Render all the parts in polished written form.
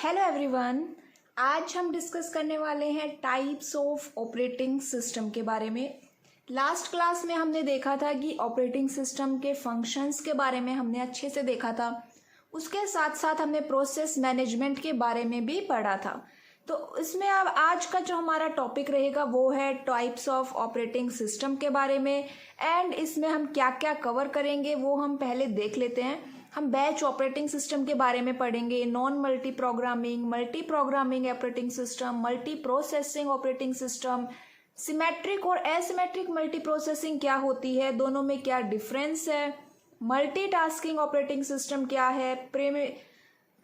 Hello everyone. आज हम discuss करने वाले हैं टाइप्स ऑफ ऑपरेटिंग सिस्टम के बारे में। लास्ट क्लास में हमने देखा था कि ऑपरेटिंग सिस्टम के फंक्शंस के बारे में हमने अच्छे से देखा था। उसके साथ साथ हमने प्रोसेस मैनेजमेंट के बारे में भी पढ़ा था। तो इसमें अब आज का जो हमारा टॉपिक रहेगा वो है टाइप्स ऑफ ऑपरेटिंग सिस्टम के बारे में। एंड इसमें हम क्या क्या कवर करेंगे वो हम पहले देख लेते हैं। हम बैच ऑपरेटिंग सिस्टम के बारे में पढ़ेंगे, non multi programming operating system, multi processing operating system, symmetric और एसिमेट्रिक मल्टी प्रोसेसिंग क्या होती है, दोनों में क्या डिफरेंस है, मल्टीटास्किंग ऑपरेटिंग सिस्टम क्या है,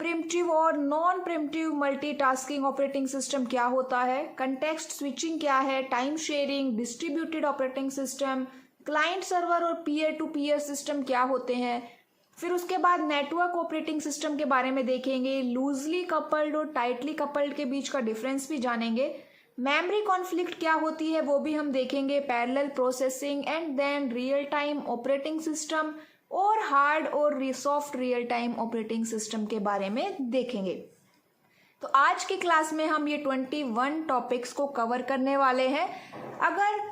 प्रिमिटिव और non primitive multitasking operating system क्या होता है, कंटेक्स्ट स्विचिंग क्या है, time sharing, distributed operating system, client server और पीयर टू पीयर सिस्टम क्या होते हैं। फिर उसके बाद नेटवर्क ऑपरेटिंग सिस्टम के बारे में देखेंगे, लूजली कपल्ड और टाइटली कपल्ड के बीच का डिफरेंस भी जानेंगे, मेमोरी कॉन्फ्लिक्ट क्या होती है वो भी हम देखेंगे, parallel processing and then real time operating system और हार्ड और soft real time operating system के बारे में देखेंगे। तो आज की क्लास में हम ये 21 टॉपिक्स को कवर करने वाले हैं। अगर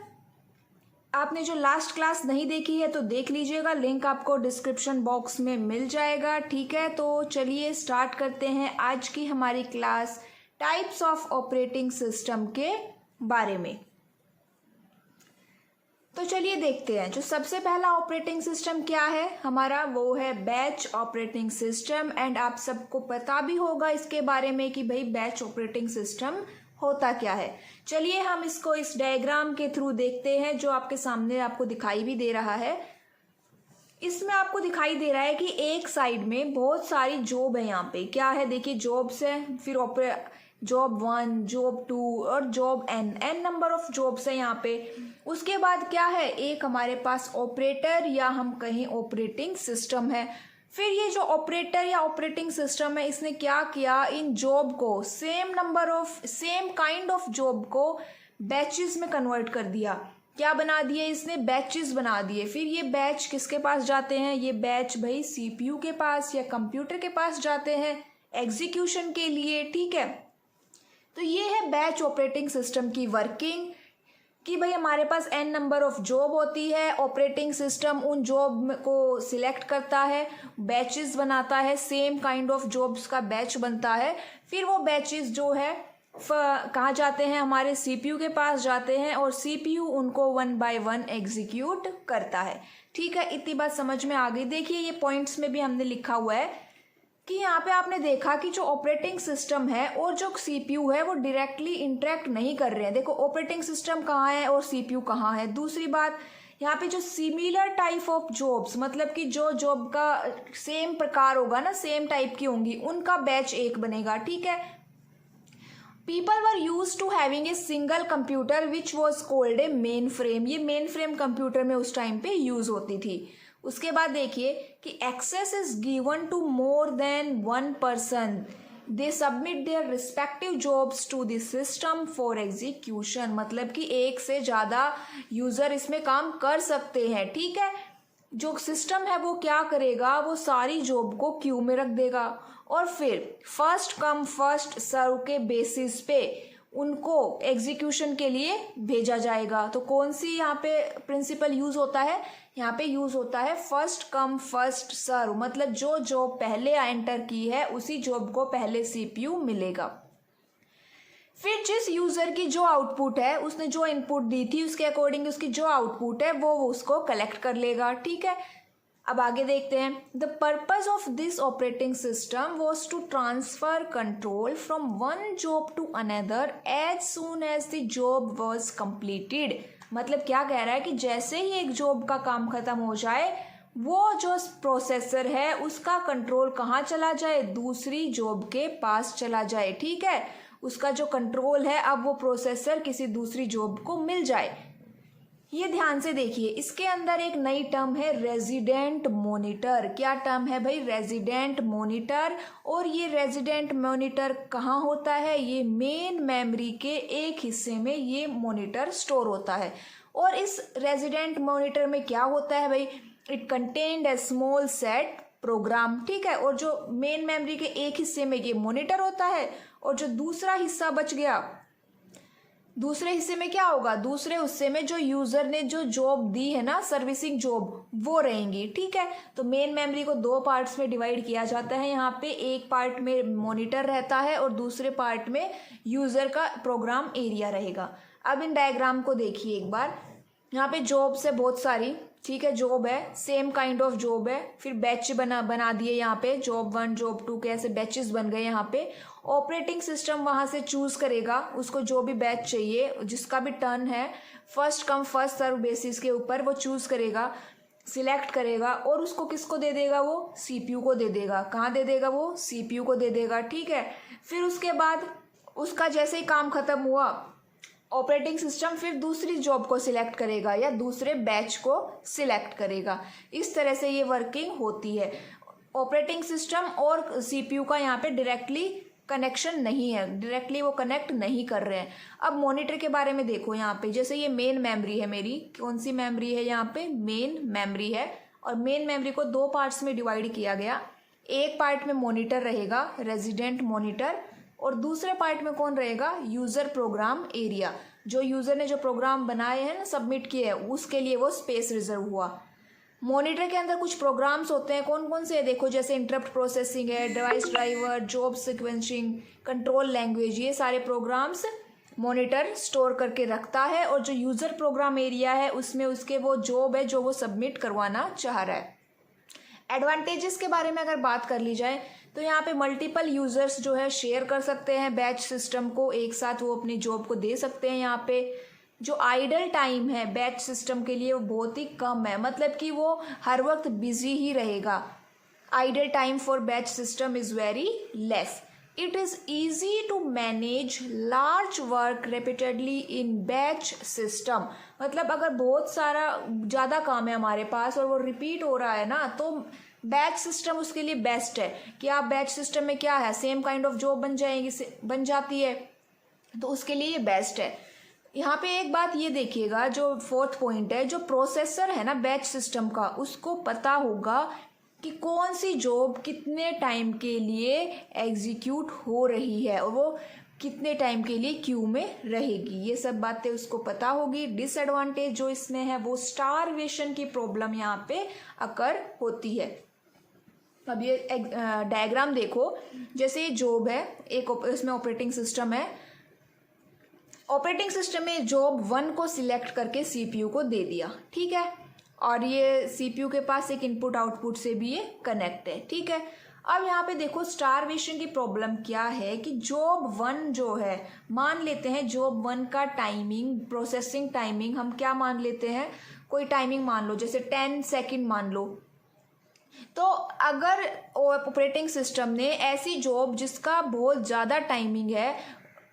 आपने जो लास्ट क्लास नहीं देखी है तो देख लीजिएगा, लिंक आपको डिस्क्रिप्शन बॉक्स में मिल जाएगा। ठीक है, तो चलिए स्टार्ट करते हैं आज की हमारी class types of operating system के बारे में। तो चलिए देखते हैं। जो सबसे पहला ऑपरेटिंग सिस्टम क्या है हमारा, वो है बैच ऑपरेटिंग सिस्टम। एंड आप सबको पता भी होगा इसके बारे में कि भाई बैच ऑपरेटिंग सिस्टम होता क्या है। चलिए हम इसको इस डायग्राम के थ्रू देखते हैं जो आपके सामने आपको दिखाई भी दे रहा है। इसमें आपको दिखाई दे रहा है कि एक साइड में बहुत सारी जॉब है। यहाँ पे क्या है देखिए, जॉब्स है, फिर जॉब 1, जॉब 2 और job n number of jobs है यहाँ पे। उसके बाद क्या है, एक हमारे पास ऑपरेटर या हम कहें ऑपरेटिंग सिस्टम है। फिर ये जो ऑपरेटर या ऑपरेटिंग सिस्टम है इसने क्या किया, इन जॉब को सेम काइंड ऑफ जॉब को बैचेस में कन्वर्ट कर दिया। क्या बना दिए इसने, बैचेस बना दिए। फिर ये बैच किसके पास जाते हैं, ये बैच भाई सीपीयू के पास या कंप्यूटर के पास जाते हैं एग्जीक्यूशन के लिए। ठीक है, तो ये है बैच ऑपरेटिंग सिस्टम की वर्किंग कि भाई हमारे पास n नंबर ऑफ जॉब होती है, ऑपरेटिंग सिस्टम उन जॉब को सिलेक्ट करता है, बैचेस बनाता है, सेम काइंड ऑफ जॉब्स का बैच बनता है। फिर वो बैचेस जो है कहाँ जाते हैं, हमारे सीपीयू के पास जाते हैं और सीपीयू उनको 1 बाय 1 एग्जीक्यूट करता है। ठीक है, इतनी बात समझ में आ गई। देखिए ये पॉइंट्स में भी हमने लिखा हुआ है कि यहाँ पे आपने देखा कि जो ऑपरेटिंग सिस्टम है और जो सीपीयू है वो डायरेक्टली इंटरेक्ट नहीं कर रहे हैं। देखो ऑपरेटिंग सिस्टम कहाँ है और सीपीयू कहाँ है। दूसरी बात, यहाँ पे जो सिमिलर टाइप ऑफ जॉब्स, मतलब कि जो जॉब का सेम प्रकार होगा ना, सेम टाइप की होंगी, उनका बैच एक बनेगा। ठीक है, people were used to having a single computer which was called a mainframe. ये मेन फ्रेम कंप्यूटर में उस टाइम पे यूज होती थी। उसके बाद देखिए कि access is given to more than 1 person, they submit their respective jobs to the system for execution. मतलब कि एक से ज़्यादा यूज़र इसमें काम कर सकते हैं। ठीक है, जो सिस्टम है वो क्या करेगा, वो सारी जॉब को क्यू में रख देगा और फिर फर्स्ट कम फर्स्ट सर्व के बेसिस पे उनको एग्जीक्यूशन के लिए भेजा जाएगा। तो कौन सी यहाँ पे प्रिंसिपल यूज होता है, यहाँ पे यूज होता है फर्स्ट कम फर्स्ट सर्व। मतलब जो जॉब पहले एंटर की है उसी जॉब को पहले सीपीयू मिलेगा। फिर जिस यूजर की जो आउटपुट है, उसने जो इनपुट दी थी उसके अकॉर्डिंग उसकी जो आउटपुट है वो उसको कलेक्ट कर लेगा। ठीक है, अब आगे देखते हैं। The purpose of this operating system was to transfer control from one job to another as soon as the job was completed. मतलब क्या कह रहा है कि जैसे ही एक जॉब का काम खत्म हो जाए, वो जो प्रोसेसर है उसका कंट्रोल कहाँ चला जाए, दूसरी जॉब के पास चला जाए। ठीक है, उसका जो कंट्रोल है अब वो प्रोसेसर किसी दूसरी जॉब को मिल जाए। ये ध्यान से देखिए, इसके अंदर एक नई टर्म है रेजिडेंट मॉनिटर। क्या टर्म है भाई, रेजिडेंट मॉनिटर। और ये रेजिडेंट मॉनिटर कहाँ होता है, ये मेन मेमोरी के एक हिस्से में ये मॉनिटर स्टोर होता है। और इस रेजिडेंट मॉनिटर में क्या होता है भाई, it contained a small set program, ठीक है। और जो मेन मेमोरी के एक हिस्से में ये मॉनिटर होता है और जो दूसरा हिस्सा बच गया, दूसरे हिस्से में क्या होगा, दूसरे हिस्से में जो यूजर ने जो जॉब दी है ना, सर्विसिंग जॉब, वो रहेंगी, ठीक है। तो मेन मेमोरी को दो पार्ट्स में डिवाइड किया जाता है। यहाँ पे एक पार्ट में मॉनिटर रहता है और दूसरे पार्ट में यूजर का प्रोग्राम एरिया रहेगा। अब इन डायग्राम को देखिए एक बार। यहाँ पे जॉब्स है बहुत सारी, ठीक है, जॉब है, सेम काइंड ऑफ जॉब है। फिर बैच बना दिए यहाँ पे, जॉब 1 जॉब 2 के ऐसे बैचेस बन गए यहाँ पे। ऑपरेटिंग सिस्टम वहाँ से चूज करेगा उसको जो भी बैच चाहिए, जिसका भी टर्न है, first come first serve basis के ऊपर वो चूज करेगा, सिलेक्ट करेगा और उसको किसको दे देगा, वो सीपीयू को दे देगा। कहाँ दे देगा, वो सीपीयू को दे देगा, ठीक है। फिर उसके बाद उसका जैसे ही काम खत्म हुआ, ऑपरेटिंग सिस्टम फिर दूसरी जॉब को सिलेक्ट करेगा या दूसरे बैच को सिलेक्ट करेगा। इस तरह से ये वर्किंग होती है। ऑपरेटिंग सिस्टम और सीपीयू का यहाँ पे डायरेक्टली कनेक्शन नहीं है, डायरेक्टली वो कनेक्ट नहीं कर रहे हैं। अब मॉनिटर के बारे में देखो यहाँ पे, जैसे ये मेन मेमोरी है मेरी, कौन सी मेमोरी है यहाँ पे, मेन मेमोरी है। और मेन मेमोरी को दो पार्ट्स में डिवाइड किया गया। एक पार्ट में मॉनिटर रहेगा, रेजिडेंट मॉनिटर, और दूसरे पार्ट में कौन रहेगा, यूजर प्रोग्राम एरिया। जो यूजर ने जो प्रोग्राम बनाए हैं ना, सबमिट किए हैं, उसके लिए वो स्पेस रिजर्व हुआ। मॉनिटर के अंदर कुछ प्रोग्राम्स होते हैं, कौन कौन से, देखो जैसे इंटरप्ट प्रोसेसिंग है, device driver, job sequencing, control language, ये सारे प्रोग्राम्स मॉनिटर स्टोर करके रखता है। और जो यूजर प्रोग्राम एरिया है उसमें उसके वो जॉब है जो वो सबमिट करवाना चाह रहा है। एडवांटेजेस के बारे में अगर बात कर ली जाए तो यहाँ पे मल्टीपल यूजर्स जो है शेयर कर सकते हैं बैच सिस्टम को, एक साथ वो अपनी जॉब को दे सकते हैं। यहाँ पे जो आइडल टाइम है बैच सिस्टम के लिए वो बहुत ही कम है, मतलब कि वो हर वक्त बिजी ही रहेगा। Idle time for batch system is very less. It is easy to manage large work repeatedly in batch system. मतलब अगर बहुत सारा ज़्यादा काम है हमारे पास और वो रिपीट हो रहा है ना, तो बैच सिस्टम उसके लिए बेस्ट है। कि आप बैच सिस्टम में क्या है, सेम काइंड ऑफ जॉब बन जाती है, तो उसके लिए ये बेस्ट है। यहाँ पे एक बात ये देखिएगा, जो फोर्थ पॉइंट है, जो प्रोसेसर है ना बैच सिस्टम का, उसको पता होगा कि कौन सी जॉब कितने टाइम के लिए एग्जीक्यूट हो रही है और वो कितने टाइम के लिए क्यू में रहेगी। ये सब बातें उसको पता होगी। डिसएडवांटेज जो इसमें है वो स्टारवेशन की प्रॉब्लम यहाँ पे अकर होती है। अब ये डायग्राम देखो, जैसे ये जॉब है, एक इसमें ऑपरेटिंग सिस्टम है। ऑपरेटिंग सिस्टम में जॉब 1 को सिलेक्ट करके सीपीयू को दे दिया, ठीक है। और ये सीपीयू के पास एक इनपुट आउटपुट से भी ये कनेक्ट है, ठीक है। अब यहाँ पे देखो स्टारवेशन की प्रॉब्लम क्या है कि जॉब 1 जो है, मान लेते हैं जॉब 1 का टाइमिंग, प्रोसेसिंग टाइमिंग हम क्या मान लेते हैं, कोई टाइमिंग मान लो, जैसे 10 सेकेंड मान लो। तो अगर ऑपरेटिंग सिस्टम ने ऐसी जॉब जिसका बहुत ज़्यादा टाइमिंग है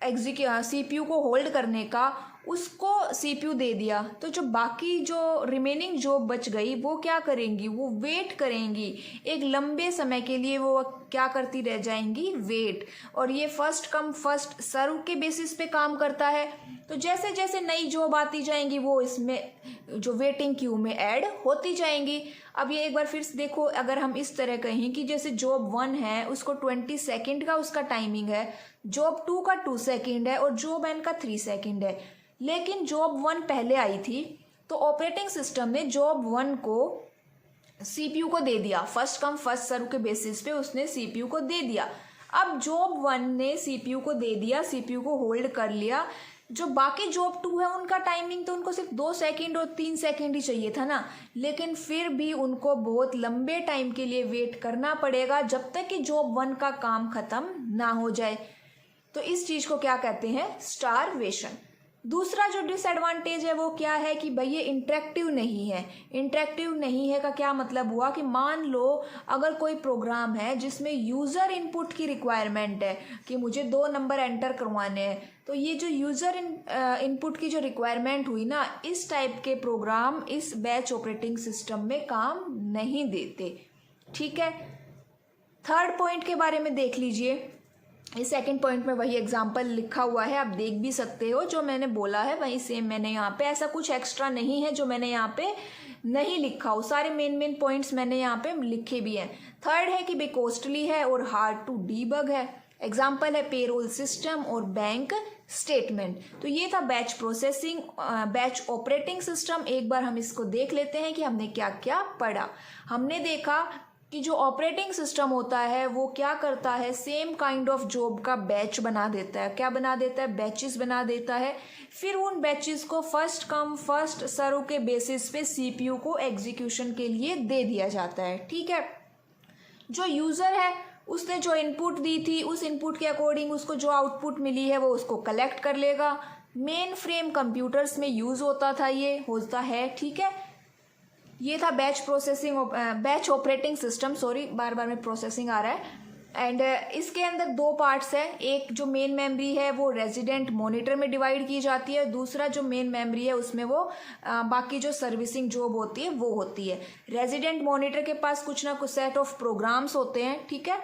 सीपीयू को होल्ड करने का, उसको सीपीयू दे दिया, तो जो बाकी जो रिमेनिंग जॉब बच गई वो क्या करेंगी, वो वेट करेंगी एक लंबे समय के लिए। वो क्या करती रह जाएंगी, वेट। और ये फर्स्ट कम फर्स्ट सर्व के बेसिस पे काम करता है। तो जैसे जैसे नई जॉब आती जाएंगी वो इसमें जो वेटिंग क्यू में ऐड होती जाएंगी। अब ये एक बार फिर से देखो, अगर हम इस तरह कहें कि जैसे जॉब 1 है उसको 20 सेकेंड का उसका टाइमिंग है, जॉब 2 का 2 सेकेंड है और जॉब n का 3 सेकेंड है। लेकिन जॉब 1 पहले आई थी तो ऑपरेटिंग सिस्टम ने जॉब 1 को सीपीयू को दे दिया, फर्स्ट कम फर्स्ट सर्व के बेसिस पे उसने सीपीयू को दे दिया। अब जॉब 1 ने सीपीयू को दे दिया, सीपीयू को होल्ड कर लिया। जो बाकी जॉब 2 है उनका टाइमिंग तो उनको सिर्फ 2 सेकेंड और 3 सेकेंड ही चाहिए था ना, लेकिन फिर भी उनको बहुत लंबे टाइम के लिए वेट करना पड़ेगा जब तक कि जॉब 1 का काम खत्म ना हो जाए। तो इस चीज को क्या कहते हैं, स्टारवेशन। दूसरा जो डिसएडवांटेज है वो क्या है कि भाई ये इंटरेक्टिव नहीं है। इंटरेक्टिव नहीं है का क्या मतलब हुआ कि मान लो अगर कोई प्रोग्राम है जिसमें यूज़र इनपुट की रिक्वायरमेंट है कि मुझे 2 नंबर एंटर करवाने हैं, तो ये जो यूज़र इनपुट की जो रिक्वायरमेंट हुई ना, इस टाइप के प्रोग्राम इस बैच ऑपरेटिंग सिस्टम में काम नहीं देते, ठीक है। थर्ड पॉइंट के बारे में देख लीजिए। इस सेकंड पॉइंट में वही एग्जांपल लिखा हुआ है, आप देख भी सकते हो। जो मैंने बोला है वही सेम मैंने यहाँ पे, ऐसा कुछ एक्स्ट्रा नहीं है जो मैंने यहाँ पे नहीं लिखा हो, सारे मेन पॉइंट्स मैंने यहाँ पे लिखे भी हैं। थर्ड है कि भाई कॉस्टली है और हार्ड टू डीबग है। एग्जाम्पल है पेरोल सिस्टम और बैंक स्टेटमेंट। तो ये था बैच ऑपरेटिंग सिस्टम। एक बार हम इसको देख लेते हैं कि हमने क्या क्या पढ़ा। हमने देखा कि जो ऑपरेटिंग सिस्टम होता है वो क्या करता है, सेम काइंड ऑफ जॉब का बैच बना देता है। क्या बना देता है? बैचेस बना देता है। फिर उन बैचेस को फर्स्ट कम फर्स्ट सर्व के बेसिस पे सीपीयू को एग्जीक्यूशन के लिए दे दिया जाता है। ठीक है, जो यूज़र है उसने जो इनपुट दी थी उस इनपुट के अकॉर्डिंग उसको जो आउटपुट मिली है वो उसको कलेक्ट कर लेगा। मेन फ्रेम कंप्यूटर्स में यूज़ होता था, ये होता है। ठीक है, ये था बैच ऑपरेटिंग सिस्टम। सॉरी, बार बार में प्रोसेसिंग आ रहा है। एंड इसके अंदर दो पार्ट्स है। एक जो मेन मेमोरी है वो रेजिडेंट मॉनिटर में डिवाइड की जाती है। दूसरा जो मेन मेमोरी है उसमें वो बाकी जो सर्विसिंग जॉब होती है वो होती है। रेजिडेंट मॉनिटर के पास कुछ ना कुछ सेट ऑफ प्रोग्राम्स होते हैं। ठीक है,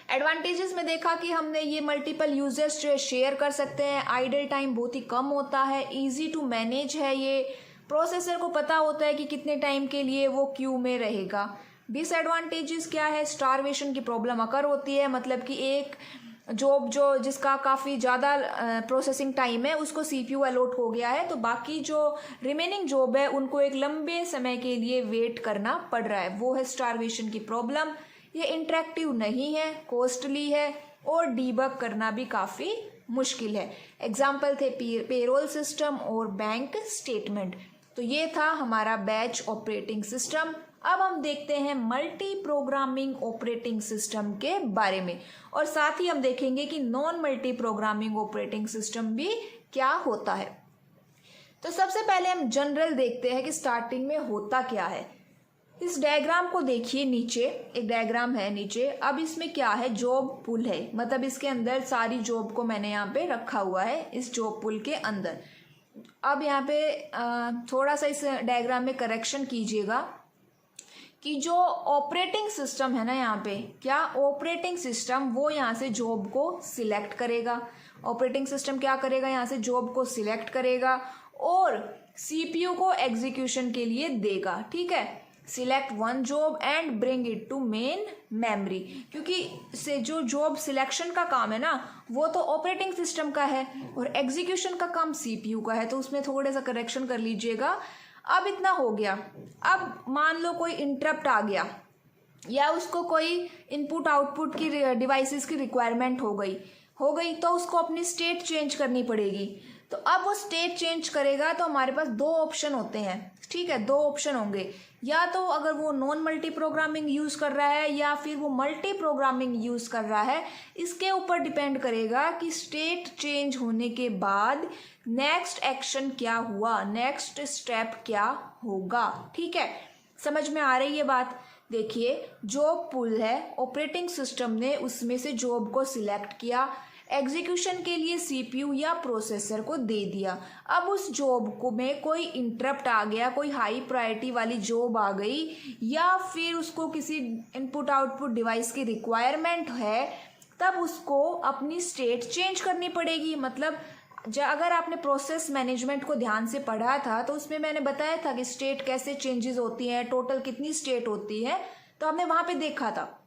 एडवांटेजेस में देखा कि हमने ये मल्टीपल यूजर्स जो शेयर कर सकते हैं, आइडल टाइम बहुत ही कम होता है, इजी टू मैनेज है ये, प्रोसेसर को पता होता है कि कितने टाइम के लिए वो क्यू में रहेगा। डिसएडवांटेजेस क्या है? स्टारवेशन की प्रॉब्लम अकर होती है, मतलब कि एक जॉब जो जिसका काफ़ी ज़्यादा प्रोसेसिंग टाइम है उसको सीपीयू अलॉट हो गया है, तो बाकी जो रिमेनिंग जॉब है उनको एक लंबे समय के लिए वेट करना पड़ रहा है, वो है स्टारवेशन की प्रॉब्लम। ये इंटरेक्टिव नहीं है, कॉस्टली है और डीबग करना भी काफ़ी मुश्किल है। एग्जाम्पल थे पेरोल सिस्टम और बैंक स्टेटमेंट। तो ये था हमारा बैच ऑपरेटिंग सिस्टम। अब हम देखते हैं मल्टी प्रोग्रामिंग ऑपरेटिंग सिस्टम के बारे में, और साथ ही हम देखेंगे कि non multi programming operating system भी क्या होता है। तो सबसे पहले हम जनरल देखते हैं कि स्टार्टिंग में होता क्या है। इस डायग्राम को देखिए, नीचे एक डायग्राम है नीचे। अब इसमें क्या है? जॉब पुल है, मतलब इसके अंदर सारी जॉब को मैंने यहाँ पे रखा हुआ है इस जॉब पुल के अंदर। अब यहाँ पे थोड़ा सा इस डायग्राम में करेक्शन कीजिएगा कि जो ऑपरेटिंग सिस्टम है ना, यहाँ पे क्या ऑपरेटिंग सिस्टम वो यहाँ से जॉब को सिलेक्ट करेगा। ऑपरेटिंग सिस्टम क्या करेगा? यहाँ से जॉब को सिलेक्ट करेगा और सीपीयू को एग्जीक्यूशन के लिए देगा। ठीक है, select one job and bring it to main memory, क्योंकि से जो जॉब सिलेक्शन का काम है ना वो तो ऑपरेटिंग सिस्टम का है और एग्जीक्यूशन का काम सीपीयू का है, तो उसमें थोड़ा सा करेक्शन कर लीजिएगा। अब इतना हो गया। अब मान लो कोई इंटरप्ट आ गया या उसको कोई इनपुट आउटपुट की डिवाइसेस की रिक्वायरमेंट हो गई तो उसको अपनी स्टेट चेंज करनी पड़ेगी। तो अब वो स्टेट चेंज करेगा तो हमारे पास दो ऑप्शन होते हैं। ठीक है, दो ऑप्शन होंगे, या तो अगर वो नॉन मल्टी प्रोग्रामिंग यूज़ कर रहा है या फिर वो मल्टी प्रोग्रामिंग यूज़ कर रहा है। इसके ऊपर डिपेंड करेगा कि स्टेट चेंज होने के बाद नेक्स्ट एक्शन क्या हुआ, नेक्स्ट स्टेप क्या होगा। ठीक है, समझ में आ रही है बात? देखिए, जॉब पुल है, ऑपरेटिंग सिस्टम ने उसमें से जॉब को सिलेक्ट किया, एग्जीक्यूशन के लिए सीपीयू या प्रोसेसर को दे दिया। अब उस जॉब को में कोई इंटरप्ट आ गया, कोई हाई प्रायोरिटी वाली जॉब आ गई या फिर उसको किसी इनपुट आउटपुट डिवाइस की रिक्वायरमेंट है, तब उसको अपनी स्टेट चेंज करनी पड़ेगी। मतलब अगर आपने प्रोसेस मैनेजमेंट को ध्यान से पढ़ा था तो उसमें मैंने बताया था कि स्टेट कैसे चेंजेस होती हैं, टोटल कितनी स्टेट होती है, तो हमने वहाँ पे देखा था।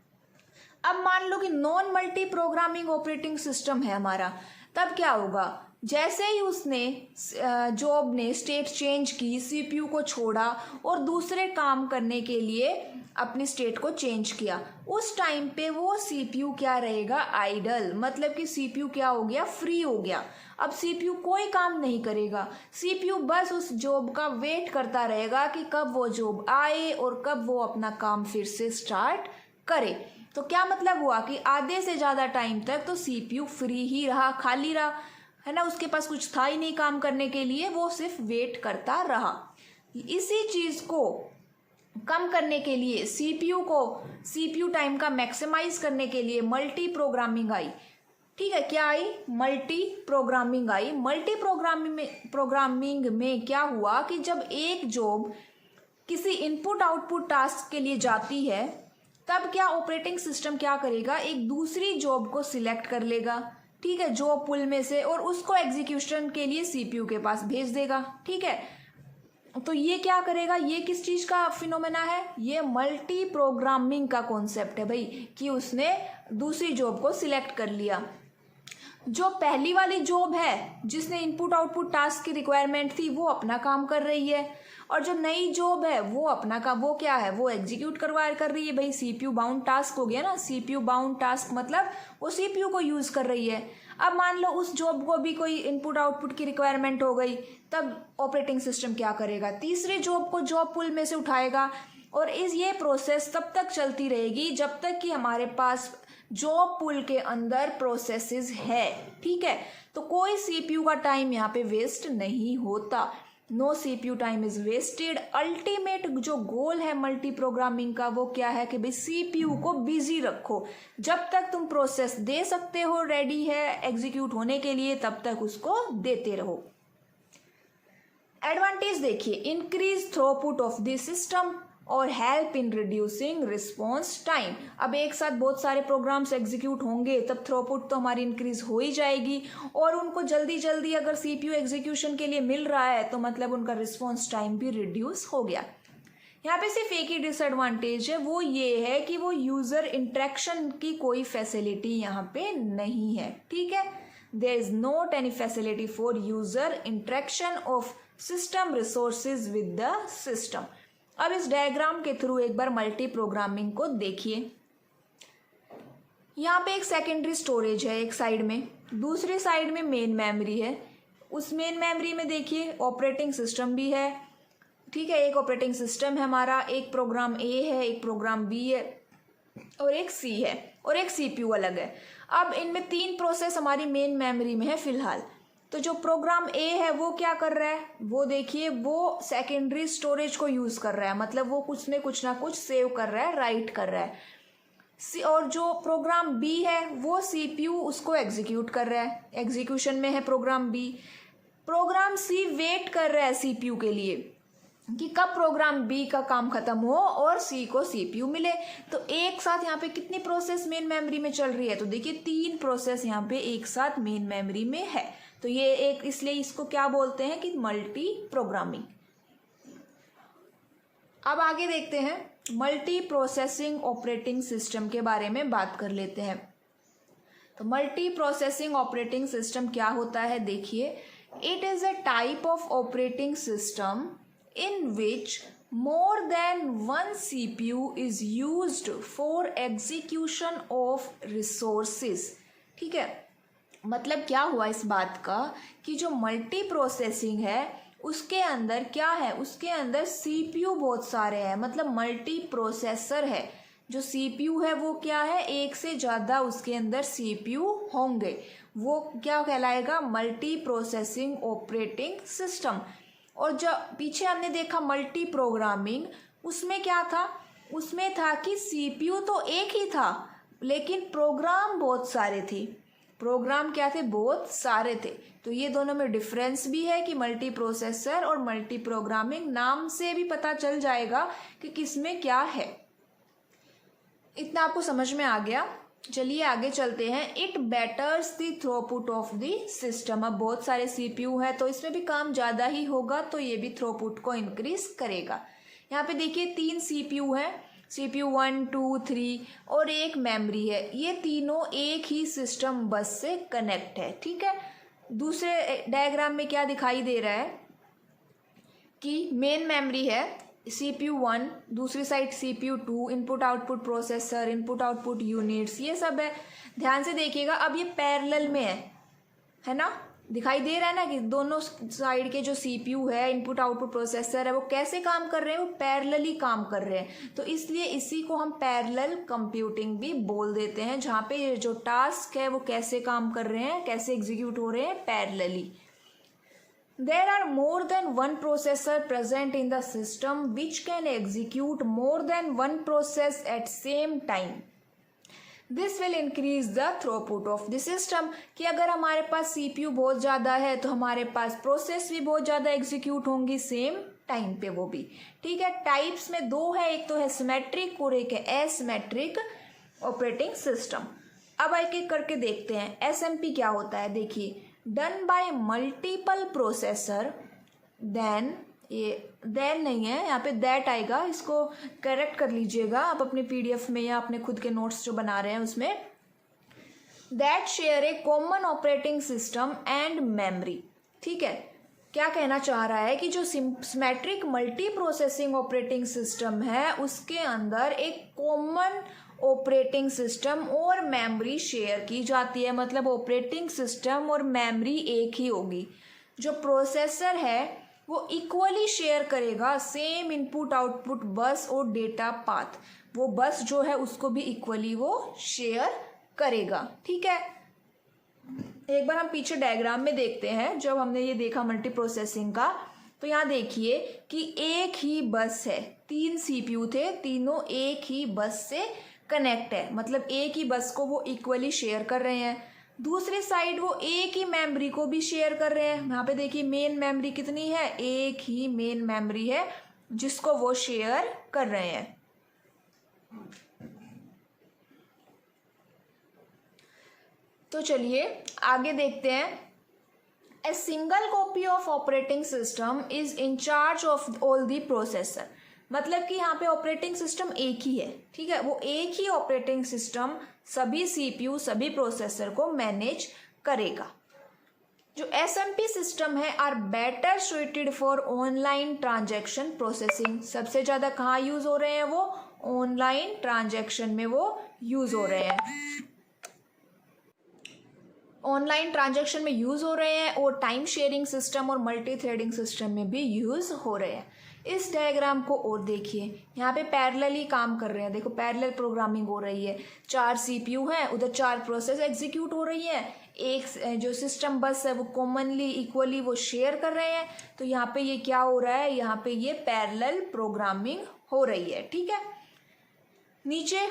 अब मान लो कि non multi programming operating system है हमारा, तब क्या होगा? जैसे ही उसने जॉब ने स्टेट चेंज की, सीपीयू को छोड़ा और दूसरे काम करने के लिए अपनी स्टेट को चेंज किया, उस टाइम पे वो सीपीयू क्या रहेगा? आइडल, मतलब कि सीपीयू क्या हो गया? फ्री हो गया। अब सीपीयू कोई काम नहीं करेगा, सीपीयू बस उस जॉब का वेट करता रहेगा कि कब वो जॉब आए और कब वो अपना काम फिर से स्टार्ट करे। तो क्या मतलब हुआ कि आधे से ज़्यादा टाइम तक तो सीपीयू फ्री ही रहा, खाली रहा, है ना, उसके पास कुछ था ही नहीं काम करने के लिए, वो सिर्फ वेट करता रहा। इसी चीज़ को कम करने के लिए सीपीयू टाइम का मैक्सिमाइज करने के लिए मल्टी प्रोग्रामिंग आई। ठीक है, क्या आई? मल्टी प्रोग्रामिंग आई। मल्टी प्रोग्रामिंग में क्या हुआ कि जब एक जॉब किसी इनपुट आउटपुट टास्क के लिए जाती है, तब क्या ऑपरेटिंग सिस्टम क्या करेगा? एक दूसरी जॉब को सिलेक्ट कर लेगा, ठीक है, जॉब पुल में से, और उसको एग्जीक्यूशन के लिए सीपीयू के पास भेज देगा। ठीक है, तो ये क्या करेगा, ये किस चीज का फिनोमेना है, ये मल्टी प्रोग्रामिंग का कॉन्सेप्ट है भाई, कि उसने दूसरी जॉब को सिलेक्ट कर लिया। जो पहली वाली जॉब है जिसने इनपुट आउटपुट टास्क की रिक्वायरमेंट थी वो अपना काम कर रही है, और जो नई जॉब है वो अपना का वो क्या है, वो एग्जीक्यूट कर रही है भाई, सीपीयू बाउंड टास्क हो गया ना, सीपीयू बाउंड टास्क मतलब वो सीपीयू को यूज कर रही है। अब मान लो उस जॉब को भी कोई इनपुट आउटपुट की रिक्वायरमेंट हो गई, तब ऑपरेटिंग सिस्टम क्या करेगा, तीसरी जॉब को जॉब पूल में से उठाएगा, और ये प्रोसेस तब तक चलती रहेगी जब तक कि हमारे पास जॉब पूल के अंदर प्रोसेसेस है। ठीक है, तो कोई सीपीयू का टाइम यहाँ पे वेस्ट नहीं होता, no CPU time is wasted. Ultimate जो गोल है मल्टी प्रोग्रामिंग का वो क्या है कि भाई सीपीयू को बिजी रखो, जब तक तुम प्रोसेस दे सकते हो, रेडी है एग्जीक्यूट होने के लिए, तब तक उसको देते रहो। एडवांटेज देखिए, increase throughput of the system और help in reducing response time. अब एक साथ बहुत सारे प्रोग्राम्स एग्जीक्यूट होंगे तब थ्रूपुट तो हमारी इंक्रीज हो ही जाएगी, और उनको जल्दी जल्दी अगर सीपीयू एग्जीक्यूशन के लिए मिल रहा है तो मतलब उनका रिस्पॉन्स टाइम भी रिड्यूस हो गया। यहाँ पे सिर्फ एक ही डिसएडवांटेज है, वो ये है कि वो यूजर इंटरेक्शन की कोई फैसिलिटी यहाँ पे नहीं है। ठीक है, there is not any facility for user interaction of system resources with the system. अब इस डायग्राम के थ्रू एक बार मल्टी प्रोग्रामिंग को देखिए। यहाँ पे एक सेकेंडरी स्टोरेज है एक साइड में, दूसरी साइड में मेन मेमोरी है। उस मेन मेमोरी में देखिए ऑपरेटिंग सिस्टम भी है। ठीक है, एक ऑपरेटिंग सिस्टम है हमारा, एक प्रोग्राम ए है, एक प्रोग्राम बी है और एक सी है, और एक सीपीयू अलग है। अब इनमें 3 प्रोसेस हमारी मेन मेमोरी में है फिलहाल। तो जो प्रोग्राम ए है वो क्या कर रहा है, वो देखिए वो सेकेंडरी स्टोरेज को यूज कर रहा है, मतलब वो कुछ ना कुछ सेव कर रहा है, राइट कर रहा है। और जो प्रोग्राम बी है वो सीपीयू उसको एग्जीक्यूट कर रहा है, एग्जीक्यूशन में है प्रोग्राम बी। प्रोग्राम सी वेट कर रहा है सीपीयू के लिए कि कब प्रोग्राम बी का काम खत्म हो और सी को सीपीयू मिले। तो एक साथ यहाँ पे कितनी प्रोसेस मेन मेमोरी में चल रही है, तो देखिए 3 प्रोसेस यहाँ पे एक साथ मेन मेमोरी में है। तो ये एक, इसलिए इसको क्या बोलते हैं कि मल्टी प्रोग्रामिंग। अब आगे देखते हैं, मल्टी प्रोसेसिंग ऑपरेटिंग सिस्टम के बारे में बात कर लेते हैं। तो मल्टी प्रोसेसिंग ऑपरेटिंग सिस्टम क्या होता है, देखिए, it is a type of operating system in which more than one CPU is used for execution of resources। ठीक है, मतलब क्या हुआ इस बात का कि जो मल्टी प्रोसेसिंग है उसके अंदर क्या है, उसके अंदर सीपीयू बहुत सारे हैं, मतलब मल्टी प्रोसेसर है। जो सीपीयू है वो क्या है, एक से ज़्यादा उसके अंदर सीपीयू होंगे, वो क्या कहलाएगा, मल्टी प्रोसेसिंग ऑपरेटिंग सिस्टम। और जब पीछे हमने देखा मल्टी प्रोग्रामिंग, उसमें क्या था, उसमें था कि सीपीयू तो एक ही था लेकिन प्रोग्राम बहुत सारे थे। प्रोग्राम क्या थे, बहुत सारे थे। तो ये दोनों में डिफरेंस भी है कि मल्टी प्रोसेसर और मल्टी प्रोग्रामिंग, नाम से भी पता चल जाएगा कि किसमें क्या है। इतना आपको समझ में आ गया। चलिए आगे चलते हैं। It बेटर्स the throughput of the system. अब बहुत सारे सीपीयू है तो इसमें भी काम ज़्यादा ही होगा, तो ये भी थ्रूपुट को इंक्रीज करेगा। यहाँ पे देखिए 3 सीपीयू है, सीपीयू 1, 2, 3 और एक मेमोरी है। ये तीनों एक ही सिस्टम बस से कनेक्ट है। ठीक है, दूसरे डायग्राम में क्या दिखाई दे रहा है कि मेन मेमोरी है CPU 1, दूसरी side CPU 2, input output processor, input output units, ये सब है। ध्यान से देखिएगा, अब ये पैरेलल में है ना, दिखाई दे रहा है ना कि दोनों साइड के जो CPU है, इनपुट आउटपुट प्रोसेसर है, वो कैसे काम कर रहे हैं, वो पैरेलली काम कर रहे हैं। तो इसलिए इसी को हम पैरेलल कंप्यूटिंग भी बोल देते हैं, जहाँ पे ये जो टास्क है वो कैसे काम कर रहे हैं, कैसे एग्जीक्यूट हो रहे हैं, parallelly. There are more than one processor present in the system which can execute more than one process at same time. This will increase the throughput of the system। कि अगर हमारे पास CPU बहुत ज़्यादा है तो हमारे पास प्रोसेस भी बहुत ज़्यादा एग्जीक्यूट होंगी सेम टाइम पे, वो भी। ठीक है, टाइप्स में 2 है, एक तो है सिमेट्रिक और एक है एसिमेट्रिक ऑपरेटिंग सिस्टम। अब एक एक करके देखते हैं। SMP क्या होता है, देखिए, done by multiple processor then ये देन नहीं है, यहाँ पे दैट आएगा, इसको करेक्ट कर लीजिएगा आप अपने पीडीएफ में या अपने खुद के नोट्स जो बना रहे हैं उसमें। That share A common operating system and memory. ठीक है, क्या कहना चाह रहा है कि जो symmetric multi processing operating system है उसके अंदर एक कॉमन ऑपरेटिंग सिस्टम और मेमोरी शेयर की जाती है। मतलब ऑपरेटिंग सिस्टम और मेमोरी एक ही होगी। जो प्रोसेसर है वो इक्वली शेयर करेगा सेम इनपुट आउटपुट बस और डेटा पाथ। वो बस जो है उसको भी इक्वली वो शेयर करेगा। ठीक है, एक बार हम पीछे डायग्राम में देखते हैं। जब हमने ये देखा मल्टी प्रोसेसिंग का, तो यहाँ देखिए कि एक ही बस है, 3 सीपीयू थे, तीनों एक ही बस से कनेक्ट है। मतलब एक ही बस को वो इक्वली शेयर कर रहे हैं। दूसरी साइड वो एक ही मेमोरी को भी शेयर कर रहे हैं। यहाँ पे देखिए मेन मेमोरी कितनी है, एक ही मेन मेमोरी है जिसको वो शेयर कर रहे हैं। तो चलिए आगे देखते हैं। A single copy of operating system is in charge of all the processor. मतलब कि यहाँ पे ऑपरेटिंग सिस्टम एक ही है। ठीक है, वो एक ही ऑपरेटिंग सिस्टम सभी सीपीयू सभी प्रोसेसर को मैनेज करेगा। जो एसएमपी सिस्टम है are better suited for online transaction processing. सबसे ज़्यादा कहाँ यूज हो रहे हैं वो, ऑनलाइन ट्रांजैक्शन में वो यूज हो रहे हैं, ऑनलाइन ट्रांजैक्शन में यूज हो रहे हैं और टाइम शेयरिंग सिस्टम और मल्टी थ्रेडिंग सिस्टम में भी यूज हो रहे हैं। इस डायग्राम को और देखिए, यहाँ पे पैरेलली काम कर रहे हैं। देखो पैरेलल प्रोग्रामिंग हो रही है। 4 सीपीयू हैं, उधर 4 प्रोसेस एग्जीक्यूट हो रही है। एक जो सिस्टम बस है वो कॉमनली इक्वली वो शेयर कर रहे हैं। तो यहाँ पे ये क्या हो रहा है, यहाँ पे ये पैरेलल प्रोग्रामिंग हो रही है। ठीक है, नीचे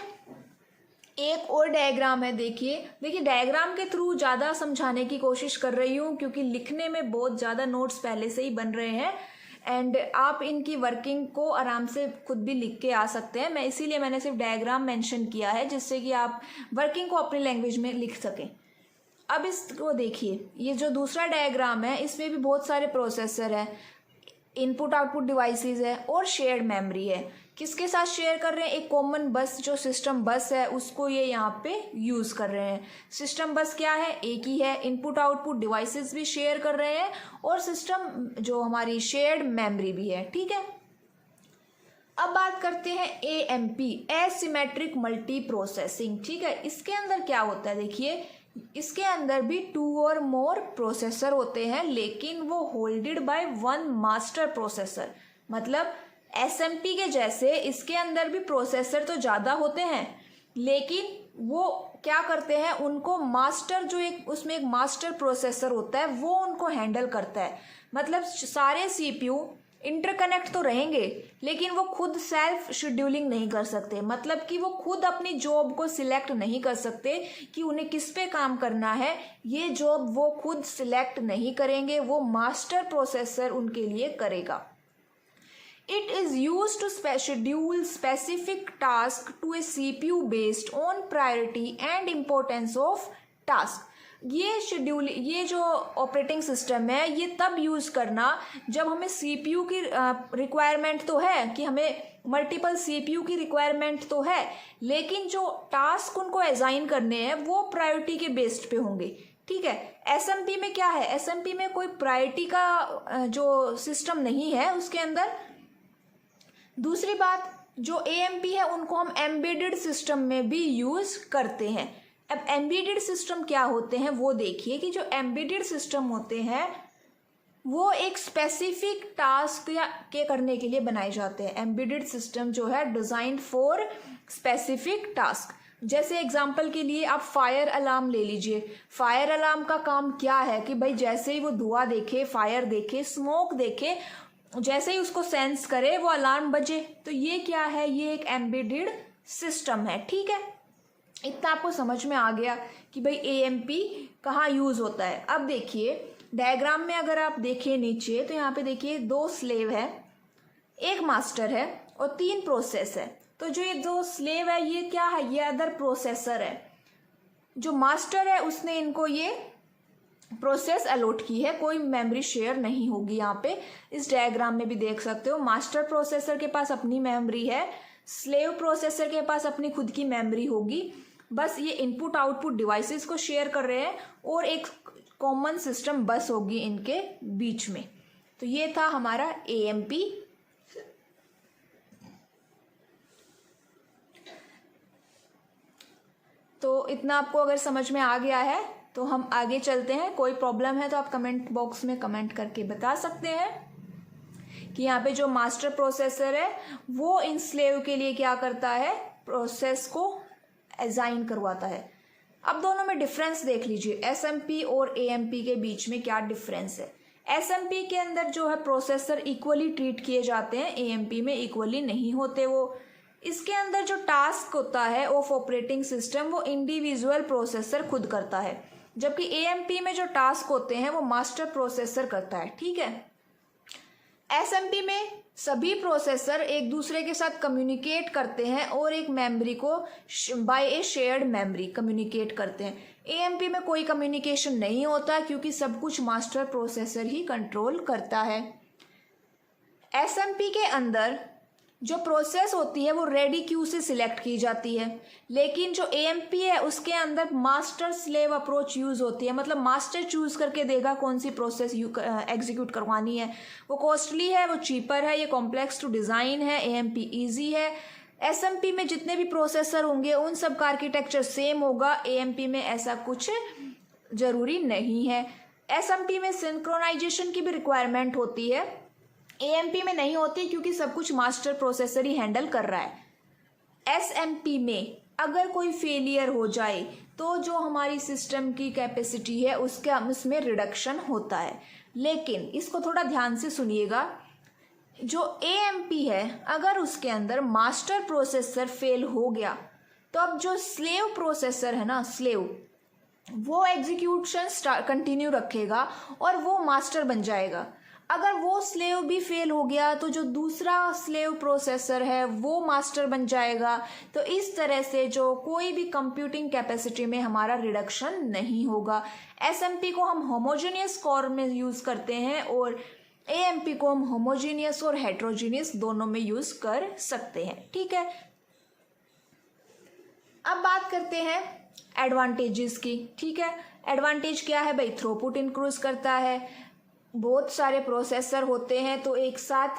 एक और डायग्राम है। देखिए डायग्राम के थ्रू ज़्यादा समझाने की कोशिश कर रही हूँ क्योंकि लिखने में बहुत ज़्यादा नोट्स पहले से ही बन रहे हैं एंड आप इनकी वर्किंग को आराम से खुद भी लिख के आ सकते हैं। इसीलिए मैंने सिर्फ डायग्राम मेंशन किया है जिससे कि आप वर्किंग को अपनी लैंग्वेज में लिख सकें। अब इसको देखिए, ये जो दूसरा डायग्राम है इसमें भी बहुत सारे प्रोसेसर है, इनपुट आउटपुट डिवाइसेस है और शेयर्ड मेमोरी है। किसके साथ शेयर कर रहे हैं, एक कॉमन बस जो सिस्टम बस है उसको ये यहाँ पे यूज कर रहे हैं। सिस्टम बस क्या है, एक ही है। इनपुट आउटपुट डिवाइसेस भी शेयर कर रहे हैं और सिस्टम जो हमारी शेयर्ड मेमोरी भी है। ठीक है, अब बात करते हैं एएमपी, एसिमेट्रिक मल्टी प्रोसेसिंग। ठीक है, इसके अंदर क्या होता है, देखिए इसके अंदर भी 2 और मोर प्रोसेसर होते हैं लेकिन वो होल्डेड बाय 1 मास्टर प्रोसेसर। मतलब एसएमपी के जैसे इसके अंदर भी प्रोसेसर तो ज़्यादा होते हैं लेकिन वो क्या करते हैं, उनको मास्टर जो एक उसमें एक मास्टर प्रोसेसर होता है वो उनको हैंडल करता है। मतलब सारे सीपीयू इंटरकनेक्ट तो रहेंगे लेकिन वो खुद सेल्फ शेड्यूलिंग नहीं कर सकते। मतलब कि वो खुद अपनी जॉब को सिलेक्ट नहीं कर सकते कि उन्हें किस पे काम करना है। ये जॉब वो खुद सिलेक्ट नहीं करेंगे, वो मास्टर प्रोसेसर उनके लिए करेगा। It is used to schedule specific task to a CPU based on priority and importance of task. ये जो ऑपरेटिंग सिस्टम है ये तब यूज़ करना जब हमें सीपीयू की रिक्वायरमेंट तो है कि हमें मल्टीपल सीपीयू की रिक्वायरमेंट तो है लेकिन जो टास्क उनको असाइन करने हैं वो प्रायोरिटी के बेस्ड पे होंगे। ठीक है, एसएमपी में क्या है, एसएमपी में कोई प्रायोरिटी का जो सिस्टम नहीं है उसके अंदर। दूसरी बात, जो एएमपी है उनको हम एम्बेडेड सिस्टम में भी यूज करते हैं। अब एम्बेडेड सिस्टम क्या होते हैं वो देखिए कि जो एम्बेडेड सिस्टम होते हैं वो एक स्पेसिफिक टास्क के करने के लिए बनाए जाते हैं। एम्बेडेड सिस्टम जो है डिजाइंड फॉर स्पेसिफिक टास्क। जैसे एग्जांपल के लिए आप फायर अलार्म ले लीजिए। फायर अलार्म का काम क्या है कि भाई जैसे ही वो धुआं देखे, फायर देखे, स्मोक देखे, जैसे ही उसको सेंस करे वो अलार्म बजे। तो ये क्या है, ये एक एम्बेडेड सिस्टम है। ठीक है, इतना आपको समझ में आ गया कि भाई एएमपी कहाँ यूज होता है। अब देखिए डायग्राम में अगर आप देखें नीचे तो यहाँ पे देखिए 2 स्लेव है, 1 मास्टर है और 3 प्रोसेस है। तो जो ये 2 स्लेव है ये क्या है, ये अदर प्रोसेसर है। जो मास्टर है उसने इनको ये प्रोसेस अलॉट की है, कोई मेमोरी शेयर नहीं होगी। यहाँ पे इस डायग्राम में भी देख सकते हो, मास्टर प्रोसेसर के पास अपनी मेमोरी है, स्लेव प्रोसेसर के पास अपनी खुद की मेमोरी होगी। बस ये इनपुट आउटपुट डिवाइसेस को शेयर कर रहे हैं और एक कॉमन सिस्टम बस होगी इनके बीच में। तो ये था हमारा एएमपी। तो इतना आपको अगर समझ में आ गया है तो हम आगे चलते हैं। कोई प्रॉब्लम है तो आप कमेंट बॉक्स में कमेंट करके बता सकते हैं कि यहाँ पे जो मास्टर प्रोसेसर है वो इन स्लेव के लिए क्या करता है, प्रोसेस को असाइन करवाता है। अब दोनों में डिफरेंस देख लीजिए, एसएमपी और एएमपी के बीच में क्या डिफरेंस है। एसएमपी के अंदर जो है प्रोसेसर इक्वली ट्रीट किए जाते हैं, एएमपी में इक्वली नहीं होते वो। इसके अंदर जो टास्क होता है ऑफ ऑपरेटिंग सिस्टम वो इंडिविजुअल प्रोसेसर खुद करता है, जबकि एएमपी में जो टास्क होते हैं वो मास्टर प्रोसेसर करता है। ठीक है, एसएमपी में सभी प्रोसेसर एक दूसरे के साथ कम्युनिकेट करते हैं और एक मेमोरी को बाय ए शेयर्ड मेमोरी कम्युनिकेट करते हैं। एएमपी में कोई कम्युनिकेशन नहीं होता क्योंकि सब कुछ मास्टर प्रोसेसर ही कंट्रोल करता है। एसएमपी के अंदर जो प्रोसेस होती है वो रेडी क्यू से सिलेक्ट की जाती है, लेकिन जो एएमपी है उसके अंदर मास्टर स्लेव अप्रोच यूज होती है। मतलब मास्टर चूज करके देगा कौन सी प्रोसेस एग्जीक्यूट करवानी है। वो कॉस्टली है, वो चीपर है, ये कॉम्प्लेक्स टू डिजाइन है, एएमपी इजी है। एसएमपी में जितने भी प्रोसेसर होंगे उन सब का आर्किटेक्चर सेम होगा, एएमपी में ऐसा कुछ जरूरी नहीं है। एसएमपी में सिंक्रोनाइजेशन की भी रिक्वायरमेंट होती है, एएमपी में नहीं होती क्योंकि सब कुछ मास्टर प्रोसेसर ही हैंडल कर रहा है। एसएमपी में अगर कोई फेलियर हो जाए तो जो हमारी सिस्टम की कैपेसिटी है उसमें रिडक्शन होता है। लेकिन इसको थोड़ा ध्यान से सुनिएगा, जो एएमपी है अगर उसके अंदर मास्टर प्रोसेसर फेल हो गया तो अब जो स्लेव प्रोसेसर है ना, स्लेव, वो एग्जीक्यूशन कंटिन्यू रखेगा और वो मास्टर बन जाएगा। अगर वो स्लेव भी फेल हो गया तो जो दूसरा स्लेव प्रोसेसर है वो मास्टर बन जाएगा। तो इस तरह से जो कोई भी कंप्यूटिंग कैपेसिटी में हमारा रिडक्शन नहीं होगा। एसएमपी को हम होमोजेनियस कोर में यूज करते हैं और एएमपी को हम होमोजेनियस और हेट्रोजीनियस दोनों में यूज कर सकते हैं। ठीक है, अब बात करते हैं एडवांटेजेस की। ठीक है, एडवांटेज क्या है भाई, थ्रूपुट इंक्रीज करता है। बहुत सारे प्रोसेसर होते हैं तो एक साथ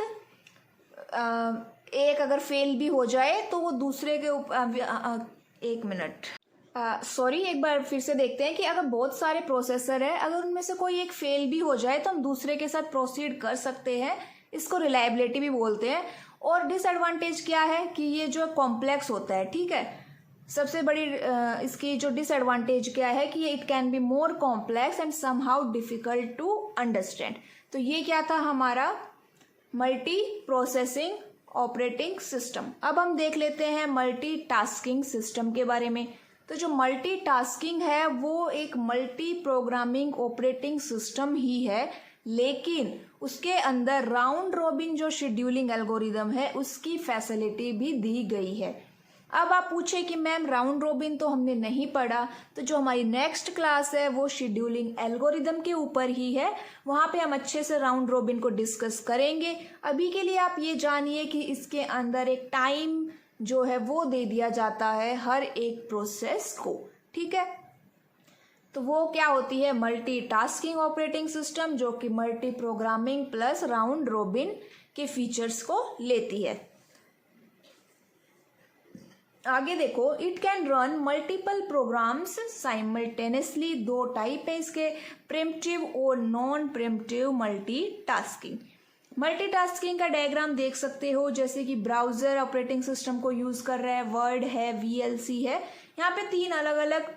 एक अगर फेल भी हो जाए तो वो दूसरे के एक मिनट सॉरी एक बार फिर से देखते हैं कि अगर बहुत सारे प्रोसेसर है, अगर उनमें से कोई एक फेल भी हो जाए तो हम दूसरे के साथ प्रोसीड कर सकते हैं। इसको रिलायबिलिटी भी बोलते हैं। और डिसएडवांटेज क्या है कि ये जो कॉम्प्लेक्स होता है, ठीक है, सबसे बड़ी इसकी जो डिसएडवांटेज क्या है कि ये it can be more complex and somehow difficult to understand. तो ये क्या था हमारा मल्टी प्रोसेसिंग ऑपरेटिंग सिस्टम। अब हम देख लेते हैं मल्टीटास्किंग सिस्टम के बारे में। तो जो मल्टीटास्किंग है वो एक मल्टी प्रोग्रामिंग ऑपरेटिंग सिस्टम ही है, लेकिन उसके अंदर राउंड रॉबिन जो शेड्यूलिंग एल्गोरिदम है उसकी फैसिलिटी भी दी गई है। अब आप पूछे कि मैम राउंड रॉबिन तो हमने नहीं पढ़ा, तो जो हमारी नेक्स्ट क्लास है वो शेड्यूलिंग एल्गोरिदम के ऊपर ही है, वहां पे हम अच्छे से राउंड रॉबिन को डिस्कस करेंगे। अभी के लिए आप ये जानिए कि इसके अंदर एक टाइम जो है वो दे दिया जाता है हर एक प्रोसेस को। ठीक है, तो वो क्या होती है मल्टीटास्किंग ऑपरेटिंग सिस्टम, जो कि multi programming plus round robin के फीचर्स को लेती है। आगे देखो, it can run multiple programs simultaneously. दो टाइप है इसके, प्रिमिटिव और नॉन प्रिमिटिव मल्टीटास्किंग। मल्टीटास्किंग का डायग्राम देख सकते हो, जैसे कि ब्राउजर ऑपरेटिंग सिस्टम को यूज कर रहा है, वर्ड है, वीएलसी है। यहाँ पे तीन अलग अलग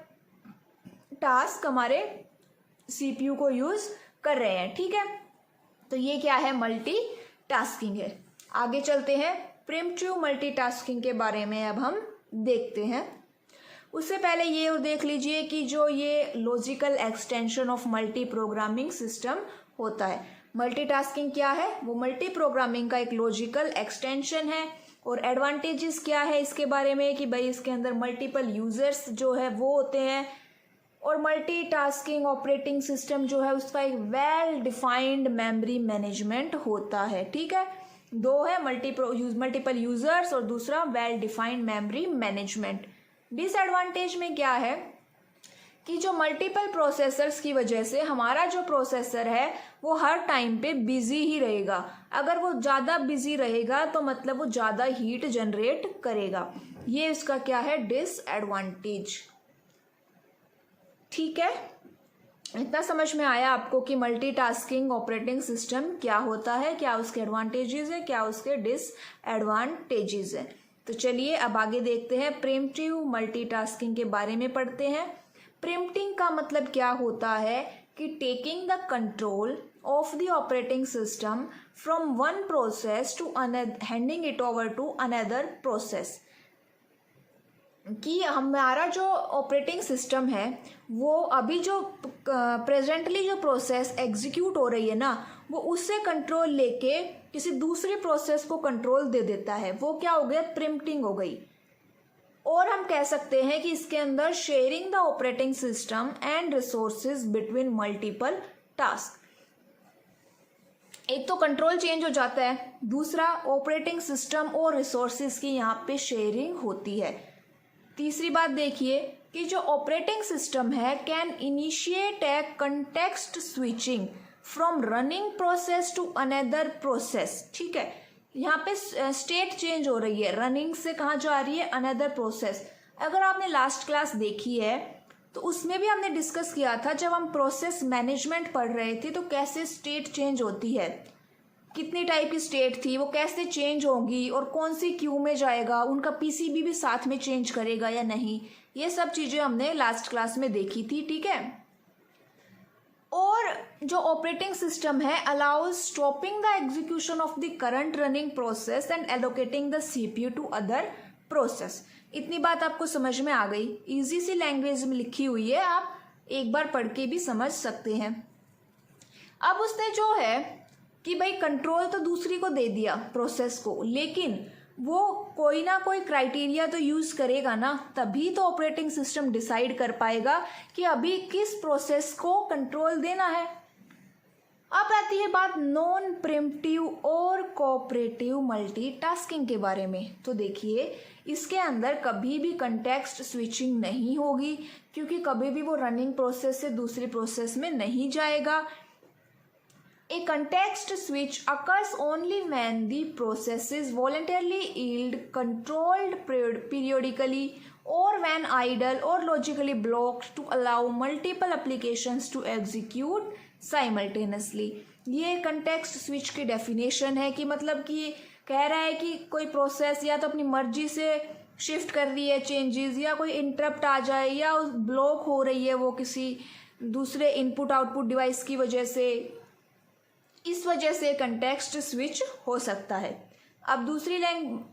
टास्क हमारे सीपीयू को यूज कर रहे हैं। ठीक है, तो ये क्या है मल्टीटास्किंग है। आगे चलते हैं, प्रिमिटिव मल्टीटास्किंग के बारे में अब हम देखते हैं। उससे पहले ये और देख लीजिए कि जो ये logical extension of multi programming system होता है। मल्टीटास्किंग क्या है, वो मल्टी प्रोग्रामिंग का एक लॉजिकल एक्सटेंशन है। और एडवांटेजेस क्या है इसके बारे में कि भाई इसके अंदर मल्टीपल यूजर्स जो है वो होते हैं, और मल्टीटास्किंग ऑपरेटिंग सिस्टम जो है उसका एक वेल डिफाइंड मेमोरी मैनेजमेंट होता है। ठीक है, दो है, मल्टीपल यूजर्स और दूसरा well defined memory management. Disadvantage में क्या है कि जो मल्टीपल प्रोसेसर्स की वजह से हमारा जो प्रोसेसर है वो हर टाइम पे बिजी ही रहेगा। अगर वो ज़्यादा बिजी रहेगा तो मतलब वो ज़्यादा हीट जनरेट करेगा। ये इसका क्या है, डिसएडवांटेज। ठीक है, इतना समझ में आया आपको कि मल्टीटास्किंग ऑपरेटिंग सिस्टम क्या होता है, क्या उसके एडवांटेजेस है, क्या उसके डिसएडवांटेजेस है। तो चलिए अब आगे देखते हैं, प्रीएम्प्टिव मल्टीटास्किंग के बारे में पढ़ते हैं। प्रीएम्प्टिंग का मतलब क्या होता है कि taking the control of the operating system from one process to another, handing it over to another process. कि हमारा जो ऑपरेटिंग सिस्टम है वो अभी जो प्रेजेंटली जो प्रोसेस एग्जीक्यूट हो रही है ना, वो उससे कंट्रोल लेके किसी दूसरे प्रोसेस को कंट्रोल दे देता है। वो क्या हो गया, प्रीएम्प्टिंग हो गई। और हम कह सकते हैं कि इसके अंदर sharing the operating system and resources between multiple task. एक तो कंट्रोल चेंज हो जाता है, दूसरा ऑपरेटिंग सिस्टम और रिसोर्सेज की यहाँ पे शेयरिंग होती है। तीसरी बात देखिए कि जो ऑपरेटिंग सिस्टम है can initiate a context switching from running process to another process. ठीक है, यहाँ पे स्टेट चेंज हो रही है, रनिंग से कहाँ जा रही है, अनदर प्रोसेस। अगर आपने लास्ट क्लास देखी है तो उसमें भी हमने डिस्कस किया था, जब हम प्रोसेस मैनेजमेंट पढ़ रहे थे तो कैसे स्टेट चेंज होती है, कितनी टाइप की स्टेट थी, वो कैसे चेंज होगी और कौन सी क्यू में जाएगा, उनका पीसीबी भी साथ में चेंज करेगा या नहीं, ये सब चीज़ें हमने लास्ट क्लास में देखी थी। ठीक है, और जो ऑपरेटिंग सिस्टम है allows stopping the execution of the current running process and allocating the CPU to other process. इतनी बात आपको समझ में आ गई, इजी सी लैंग्वेज में लिखी हुई है, आप एक बार पढ़ के भी समझ सकते हैं। अब उसने जो है कि भाई कंट्रोल तो दूसरी को दे दिया प्रोसेस को, लेकिन वो कोई ना कोई क्राइटेरिया तो यूज करेगा ना, तभी तो ऑपरेटिंग सिस्टम डिसाइड कर पाएगा कि अभी किस प्रोसेस को कंट्रोल देना है। अब आती है बात नॉन प्रीएम्प्टिव और कोऑपरेटिव मल्टीटास्किंग के बारे में। तो देखिए इसके अंदर कभी भी कंटेक्स्ट स्विचिंग नहीं होगी, क्योंकि कभी भी वो रनिंग प्रोसेस से दूसरी प्रोसेस में नहीं जाएगा। A context switch occurs only when the processes voluntarily yield controlled periodically or when idle or logically blocked to allow multiple applications to execute simultaneously। ये context switch की definition है कि मतलब कि कह रहा है कि कोई प्रोसेस या तो अपनी मर्जी से शिफ्ट कर रही है चेंजेस, या कोई इंटरप्ट आ जाए, या ब्लॉक हो रही है वो किसी दूसरे इनपुट आउटपुट डिवाइस की वजह से, इस वजह से कंटेक्स्ट स्विच हो सकता है। अब दूसरी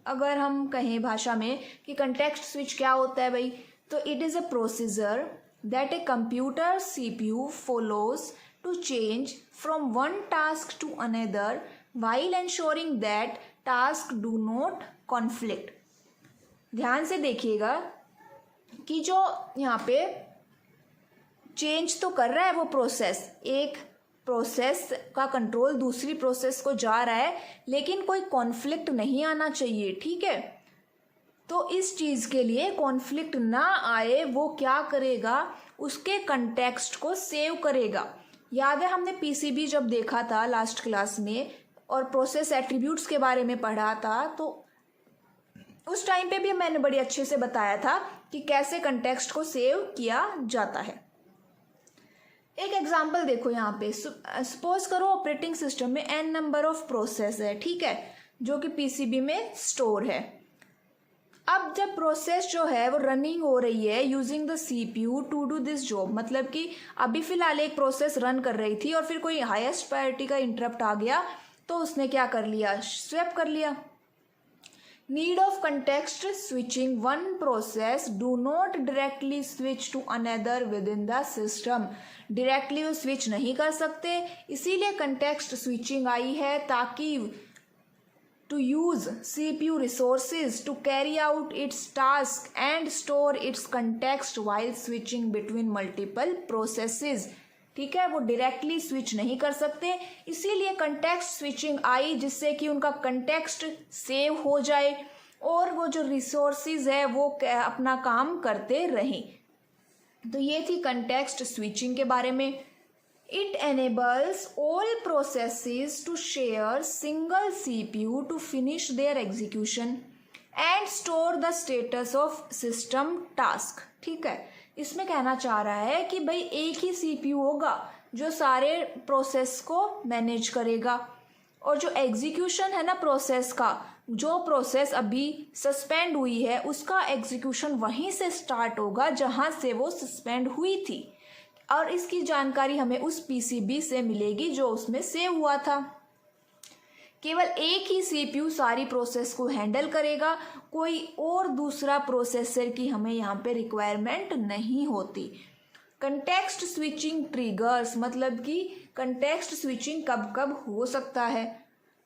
अगर हम कहें भाषा में कि कंटेक्स्ट स्विच क्या होता है भाई, तो it is a procedure that a computer CPU follows to change from one task to another while ensuring that task do not conflict. ध्यान से देखिएगा कि जो यहाँ पे चेंज तो कर रहा है वो प्रोसेस, एक प्रोसेस का कंट्रोल दूसरी प्रोसेस को जा रहा है, लेकिन कोई कॉन्फ्लिक्ट नहीं आना चाहिए। ठीक है, तो इस चीज़ के लिए कॉन्फ्लिक्ट ना आए वो क्या करेगा, उसके कंटेक्स्ट को सेव करेगा। याद है हमने पीसीबी जब देखा था लास्ट क्लास में और प्रोसेस एट्रीब्यूट्स के बारे में पढ़ा था, तो उस टाइम पे भी मैंने बड़ी अच्छे से बताया था कि कैसे कंटेक्स्ट को सेव किया जाता है। एक एग्जाम्पल देखो यहाँ पे, सपोज करो ऑपरेटिंग सिस्टम में n नंबर ऑफ प्रोसेस है, ठीक है, जो कि पीसीबी में स्टोर है। अब जब प्रोसेस जो है वो रनिंग हो रही है using the CPU to do this job, मतलब कि अभी फिलहाल एक प्रोसेस रन कर रही थी और फिर कोई हाईएस्ट प्रायोरिटी का इंटरप्ट आ गया तो उसने क्या कर लिया, स्वैप कर लिया। Need of context switching, one process do not directly switch to another within the system. Directly वो स्विच नहीं कर सकते, इसीलिए कंटेक्स्ट स्विचिंग आई है, ताकि to use CPU resources to carry out its task and store its context while switching between multiple processes। ठीक है, वो डायरेक्टली स्विच नहीं कर सकते, इसीलिए कंटेक्स्ट स्विचिंग आई, जिससे कि उनका कंटेक्स्ट सेव हो जाए और वो जो रिसोर्सेज है वो अपना काम करते रहें। तो ये थी कंटेक्स्ट स्विचिंग के बारे में। It enables all processes to share single CPU to finish their execution and store the status of system task। ठीक है, इसमें कहना चाह रहा है कि भाई एक ही CPU होगा जो सारे प्रोसेस को मैनेज करेगा, और जो एग्जीक्यूशन है ना प्रोसेस का, जो प्रोसेस अभी सस्पेंड हुई है उसका एग्जीक्यूशन वहीं से स्टार्ट होगा जहां से वो सस्पेंड हुई थी, और इसकी जानकारी हमें उस पीसीबी से मिलेगी जो उसमें सेव हुआ था। केवल एक ही सीपीयू सारी प्रोसेस को हैंडल करेगा, कोई और दूसरा प्रोसेसर की हमें यहाँ पे रिक्वायरमेंट नहीं होती। कंटेक्स्ट स्विचिंग ट्रिगर्स, मतलब कि कंटेक्स्ट स्विचिंग कब कब हो सकता है,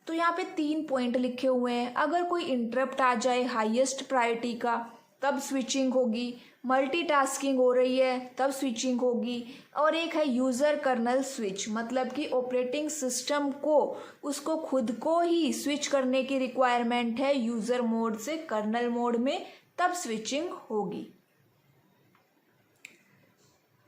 तो यहाँ पे 3 पॉइंट लिखे हुए हैं। अगर कोई इंटरप्ट आ जाए हाईएस्ट प्रायोरिटी का तब स्विचिंग होगी, मल्टीटास्किंग हो रही है तब स्विचिंग होगी, और एक है यूज़र कर्नल स्विच, मतलब कि ऑपरेटिंग सिस्टम को उसको खुद को ही स्विच करने की रिक्वायरमेंट है यूज़र मोड से कर्नल मोड में, तब स्विचिंग होगी।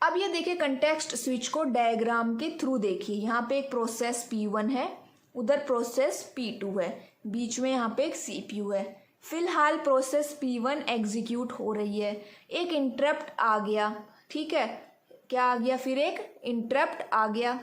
अब ये देखिए कंटेक्स्ट स्विच को डायग्राम के थ्रू देखिए। यहाँ पे एक प्रोसेस P1 है, उधर प्रोसेस P2 है, बीच में यहाँ पे एक CPU है। फिलहाल प्रोसेस P1 एग्जीक्यूट हो रही है, एक इंटरप्ट आ गया। ठीक है, क्या आ गया, फिर एक इंटरप्ट आ गया।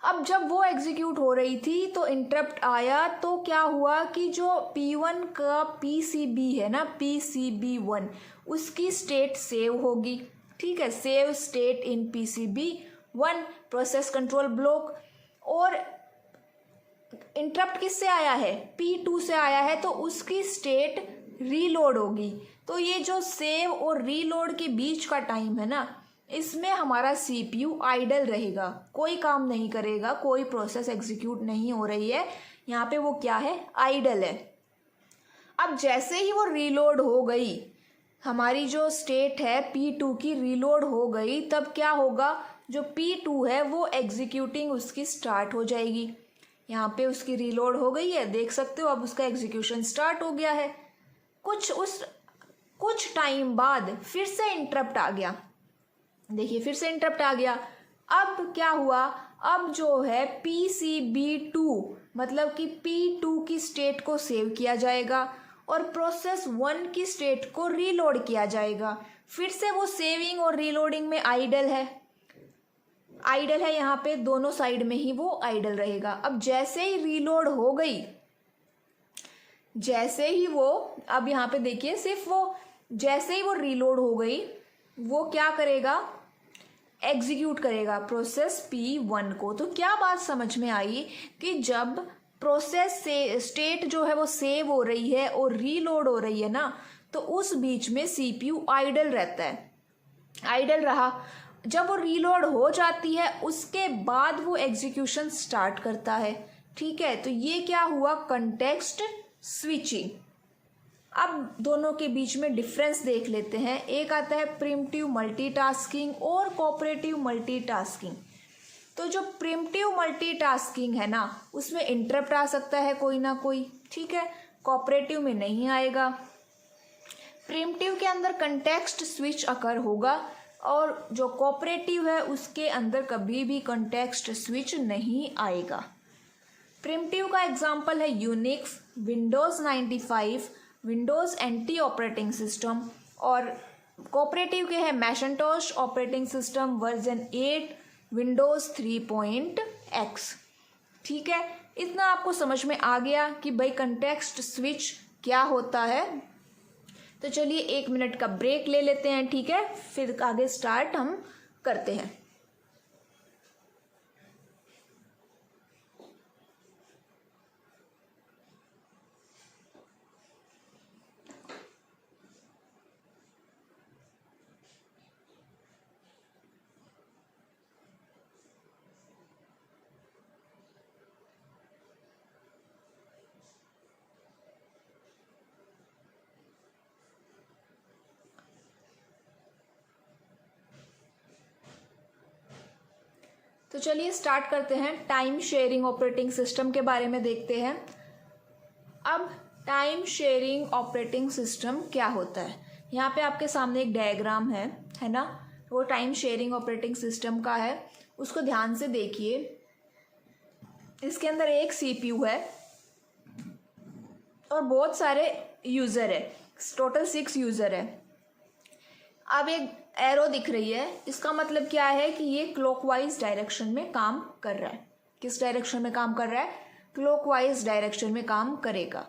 अब जब वो एग्जीक्यूट हो रही थी तो इंटरप्ट आया, तो क्या हुआ कि जो P1 का PCB है ना, PCB1, उसकी स्टेट सेव होगी। ठीक है, save state in PCB1 process control block. और इंटरप्ट किससे आया है, P2 से आया है, तो उसकी स्टेट रीलोड होगी। तो ये जो सेव और रीलोड के बीच का टाइम है ना, इसमें हमारा CPU आइडल रहेगा, कोई काम नहीं करेगा, कोई प्रोसेस एग्जीक्यूट नहीं हो रही है, यहाँ पे वो क्या है, आइडल है। अब जैसे ही वो रीलोड हो गई, हमारी जो स्टेट है P2 की रीलोड हो गई, तब क्या होगा, जो P2 है वो एग्जीक्यूटिंग उसकी स्टार्ट हो जाएगी। यहाँ पे उसकी रीलोड हो गई है, देख सकते हो, अब उसका एग्जीक्यूशन स्टार्ट हो गया है। कुछ टाइम बाद फिर से इंटरप्ट आ गया, देखिए फिर से इंटरप्ट आ गया। अब क्या हुआ, अब जो है PCB2 मतलब कि P2 की स्टेट को सेव किया जाएगा और प्रोसेस 1 की स्टेट को रीलोड किया जाएगा। फिर से वो सेविंग और रीलोडिंग में आइडल है, यहाँ पे दोनों साइड में ही वो आइडल रहेगा। अब जैसे ही रीलोड हो गई, जैसे ही वो, अब यहाँ पे देखिए सिर्फ वो, जैसे ही वो रीलोड हो गई, वो क्या करेगा, एग्जीक्यूट करेगा प्रोसेस P1 को। तो क्या बात समझ में आई कि जब प्रोसेस से स्टेट जो है वो सेव हो रही है और रीलोड हो रही है ना, तो उस बीच में CPU आइडल रहता है, आइडल रहा। जब वो रीलोड हो जाती है उसके बाद वो एग्जीक्यूशन स्टार्ट करता है। ठीक है, तो ये क्या हुआ, कंटेक्स्ट स्विचिंग। अब दोनों के बीच में डिफरेंस देख लेते हैं। एक आता है प्रिमिटिव मल्टीटास्किंग और कोऑपरेटिव मल्टीटास्किंग। तो जो प्रिमिटिव मल्टीटास्किंग है ना, उसमें इंटरप्ट आ सकता है कोई ना कोई, ठीक है, कोऑपरेटिव में नहीं आएगा। प्रिमिटिव के अंदर कंटेक्स्ट स्विच अकर होगा और जो कोऑपरेटिव है उसके अंदर कभी भी कंटेक्स्ट स्विच नहीं आएगा। प्रिमिटिव का एग्जांपल है Unix, Windows 95, Windows NT operating system, और कोऑपरेटिव के हैं Macintosh operating system version 8, Windows 3.x। ठीक है, इतना आपको समझ में आ गया कि भाई कंटेक्स्ट स्विच क्या होता है। तो चलिए 1 मिनट का ब्रेक ले लेते हैं, ठीक है, फिर आगे स्टार्ट हम करते हैं। तो चलिए स्टार्ट करते हैं। टाइम शेयरिंग ऑपरेटिंग सिस्टम के बारे में देखते हैं। अब टाइम शेयरिंग ऑपरेटिंग सिस्टम क्या होता है, यहाँ पे आपके सामने एक डायग्राम है ना, वो टाइम शेयरिंग ऑपरेटिंग सिस्टम का है। उसको ध्यान से देखिए। इसके अंदर एक सीपीयू है और बहुत सारे यूज़र है, टोटल 6 यूज़र है। अब एक एरो दिख रही है, इसका मतलब क्या है कि ये क्लॉकवाइज डायरेक्शन में काम कर रहा है। किस डायरेक्शन में काम कर रहा है? क्लॉकवाइज डायरेक्शन में काम करेगा।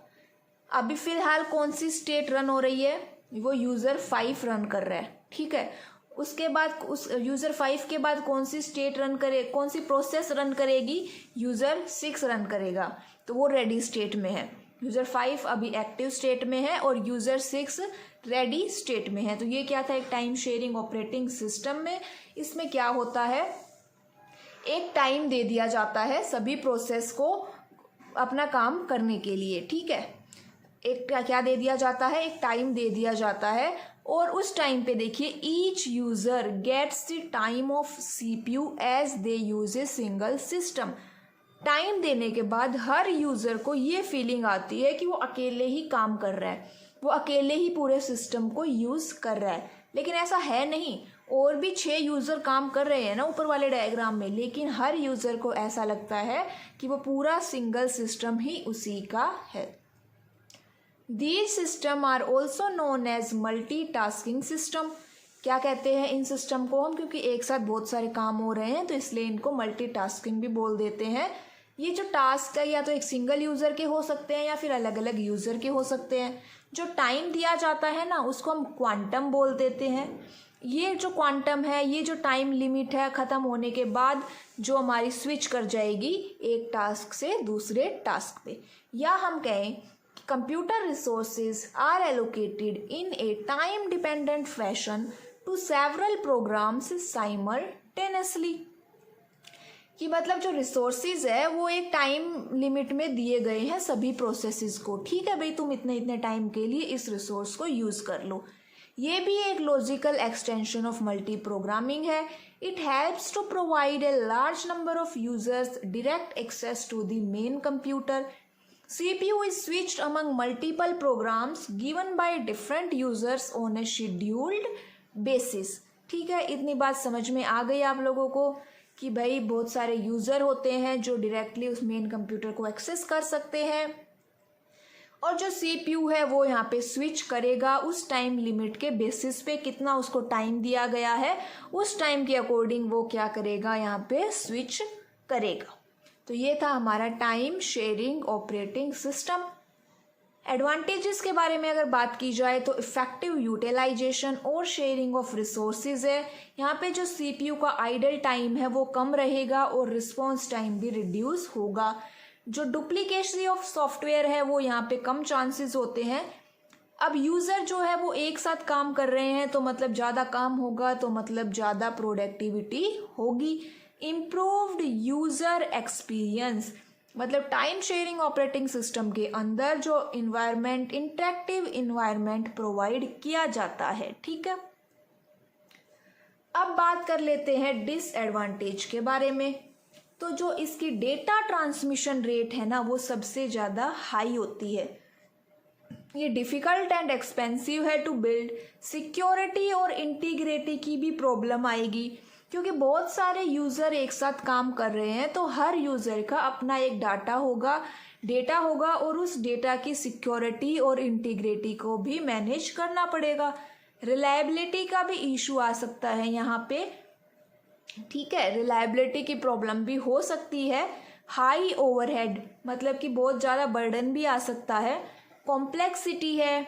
अभी फिलहाल कौन सी स्टेट रन हो रही है? वो यूज़र 5 रन कर रहा है, ठीक है। उसके बाद उस यूज़र 5 के बाद कौन सी स्टेट रन करे, कौन सी प्रोसेस रन करेगी? यूज़र 6 रन करेगा, तो वो रेडी स्टेट में है। यूज़र 5 अभी एक्टिव स्टेट में है और यूज़र 6 रेडी स्टेट में है। तो ये क्या था? एक टाइम शेयरिंग ऑपरेटिंग सिस्टम में इसमें क्या होता है, एक टाइम दे दिया जाता है सभी प्रोसेस को अपना काम करने के लिए, ठीक है। एक क्या दे दिया जाता है? एक टाइम दे दिया जाता है और उस टाइम पे देखिए each user gets the time of CPU as they use a single system. Time देने के बाद हर यूज़र को ये फीलिंग आती है कि वो अकेले ही काम कर रहा है, वो अकेले ही पूरे सिस्टम को यूज़ कर रहा है। लेकिन ऐसा है नहीं, और भी 6 यूज़र काम कर रहे हैं ना ऊपर वाले डायग्राम में, लेकिन हर यूज़र को ऐसा लगता है कि वो पूरा सिंगल सिस्टम ही उसी का है। These system are also known as multitasking system। क्या कहते हैं इन सिस्टम को हम? क्योंकि एक साथ बहुत सारे काम हो रहे हैं तो इसलिए इनको मल्टीटास्किंग भी बोल देते हैं। ये जो टास्क है या तो एक सिंगल यूज़र के हो सकते हैं या फिर अलग अलग यूज़र के हो सकते हैं। जो टाइम दिया जाता है ना उसको हम क्वांटम बोल देते हैं। ये जो क्वांटम है, ये जो टाइम लिमिट है, ख़त्म होने के बाद जो हमारी स्विच कर जाएगी एक टास्क से दूसरे टास्क पे। या हम कहें computer resources are allocated in a time dependent fashion to several programs simultaneously। कि मतलब जो रिसोर्सेज है वो एक टाइम लिमिट में दिए गए हैं सभी प्रोसेसेस को, ठीक है भाई, तुम इतने इतने टाइम के लिए इस रिसोर्स को यूज़ कर लो। ये भी एक logical extension of multi programming है। It helps to provide a large number of users direct access to the main computer. CPU is switched among multiple programs given by different users on a scheduled basis। ठीक है, इतनी बात समझ में आ गई आप लोगों को कि भाई बहुत सारे यूज़र होते हैं जो डायरेक्टली उस मेन कंप्यूटर को एक्सेस कर सकते हैं और जो CPU है वो यहाँ पे स्विच करेगा उस टाइम लिमिट के बेसिस पे। कितना उसको टाइम दिया गया है उस टाइम के अकॉर्डिंग वो क्या करेगा, यहाँ पे स्विच करेगा। तो ये था हमारा time sharing operating system. Advantages के बारे में अगर बात की जाए तो इफेक्टिव यूटिलाइजेशन और शेयरिंग ऑफ रिसोर्सेज है। यहाँ पे जो CPU का आइडल टाइम है वो कम रहेगा और रिस्पॉन्स टाइम भी रिड्यूस होगा। जो डुप्लीकेसी ऑफ सॉफ्टवेयर है वो यहाँ पे कम चांसेस होते हैं। अब यूज़र जो है वो एक साथ काम कर रहे हैं तो मतलब ज़्यादा काम होगा, तो मतलब ज़्यादा प्रोडक्टिविटी होगी। इम्प्रूव्ड यूज़र एक्सपीरियंस, मतलब टाइम शेयरिंग ऑपरेटिंग सिस्टम के अंदर जो इन्वायरमेंट, इंटरेक्टिव इन्वायरमेंट प्रोवाइड किया जाता है, ठीक है। अब बात कर लेते हैं डिसएडवांटेज के बारे में। तो जो इसकी डेटा ट्रांसमिशन रेट है ना वो सबसे ज़्यादा हाई होती है। ये डिफ़िकल्ट एंड एक्सपेंसिव है टू बिल्ड। सिक्योरिटी और इंटीग्रिटी की भी प्रॉब्लम आएगी क्योंकि बहुत सारे यूज़र एक साथ काम कर रहे हैं तो हर यूज़र का अपना एक डेटा होगा और उस डेटा की सिक्योरिटी और इंटीग्रिटी को भी मैनेज करना पड़ेगा। रिलायबिलिटी का भी इशू आ सकता है यहाँ पे, ठीक है, रिलायबिलिटी की प्रॉब्लम भी हो सकती है। हाई ओवरहेड, मतलब कि बहुत ज़्यादा बर्डन भी आ सकता है। कॉम्प्लेक्सिटी है,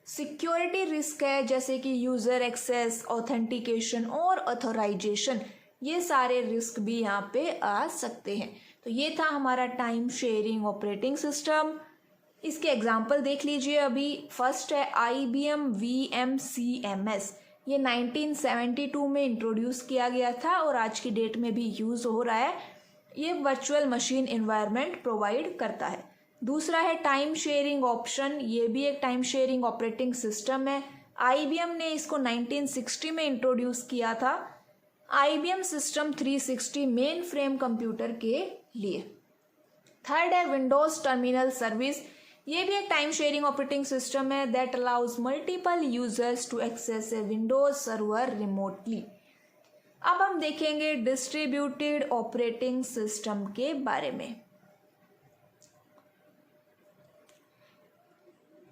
सिक्योरिटी रिस्क है जैसे कि यूज़र एक्सेस, ऑथेंटिकेशन और ऑथराइजेशन, ये सारे रिस्क भी यहाँ पे आ सकते हैं। तो ये था हमारा टाइम शेयरिंग ऑपरेटिंग सिस्टम। इसके एग्जाम्पल देख लीजिए। अभी फर्स्ट है IBM VMCMS। ये 1972 में इंट्रोड्यूस किया गया था और आज की डेट में भी यूज़ हो रहा है। ये वर्चुअल मशीन एनवायरनमेंट प्रोवाइड करता है। दूसरा है टाइम शेयरिंग ऑप्शन, ये भी एक टाइम शेयरिंग ऑपरेटिंग सिस्टम है। IBM ने इसको 1960 में इंट्रोड्यूस किया था। IBM system 360 main frame computer के लिए। थर्ड है विंडोज टर्मिनल सर्विस, ये भी एक टाइम शेयरिंग ऑपरेटिंग सिस्टम है that allows multiple users to access a Windows server remotely. अब हम देखेंगे डिस्ट्रीब्यूटेड ऑपरेटिंग सिस्टम के बारे में।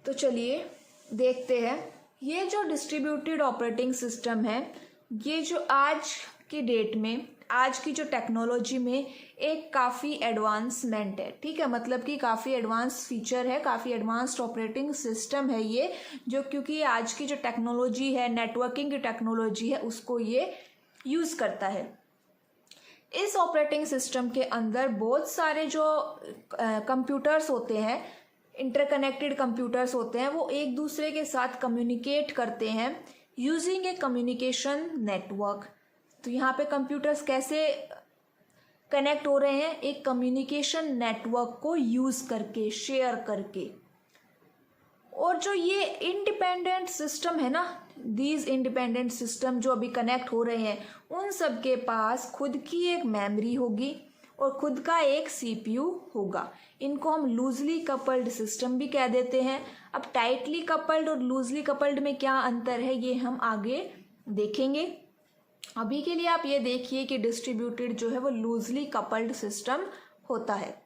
तो चलिए देखते हैं, ये जो डिस्ट्रीब्यूटेड ऑपरेटिंग सिस्टम है, ये जो आज की डेट में, आज की जो टेक्नोलॉजी में एक काफ़ी एडवांसमेंट है, ठीक है, मतलब कि काफ़ी एडवांस फीचर है, काफ़ी एडवांस्ड ऑपरेटिंग सिस्टम है ये, जो क्योंकि आज की जो टेक्नोलॉजी है, नेटवर्किंग की टेक्नोलॉजी है, उसको ये यूज़ करता है। इस ऑपरेटिंग सिस्टम के अंदर बहुत सारे जो कंप्यूटर्स होते हैं, इंटरकनेक्टेड कंप्यूटर्स होते हैं, वो एक दूसरे के साथ कम्युनिकेट करते हैं यूजिंग ए कम्युनिकेशन नेटवर्क। तो यहाँ पे कंप्यूटर्स कैसे कनेक्ट हो रहे हैं? एक कम्युनिकेशन नेटवर्क को यूज़ करके, शेयर करके। और जो ये इंडिपेंडेंट सिस्टम है ना, दीज इंडिपेंडेंट सिस्टम जो अभी कनेक्ट हो रहे हैं, उन सब के पास खुद की एक मेमोरी होगी और खुद का एक CPU होगा। इनको हम लूजली कपल्ड सिस्टम भी कह देते हैं। अब टाइटली कपल्ड और लूजली कपल्ड में क्या अंतर है, ये हम आगे देखेंगे। अभी के लिए आप ये देखिए कि डिस्ट्रीब्यूटेड जो है वो लूजली कपल्ड सिस्टम होता है।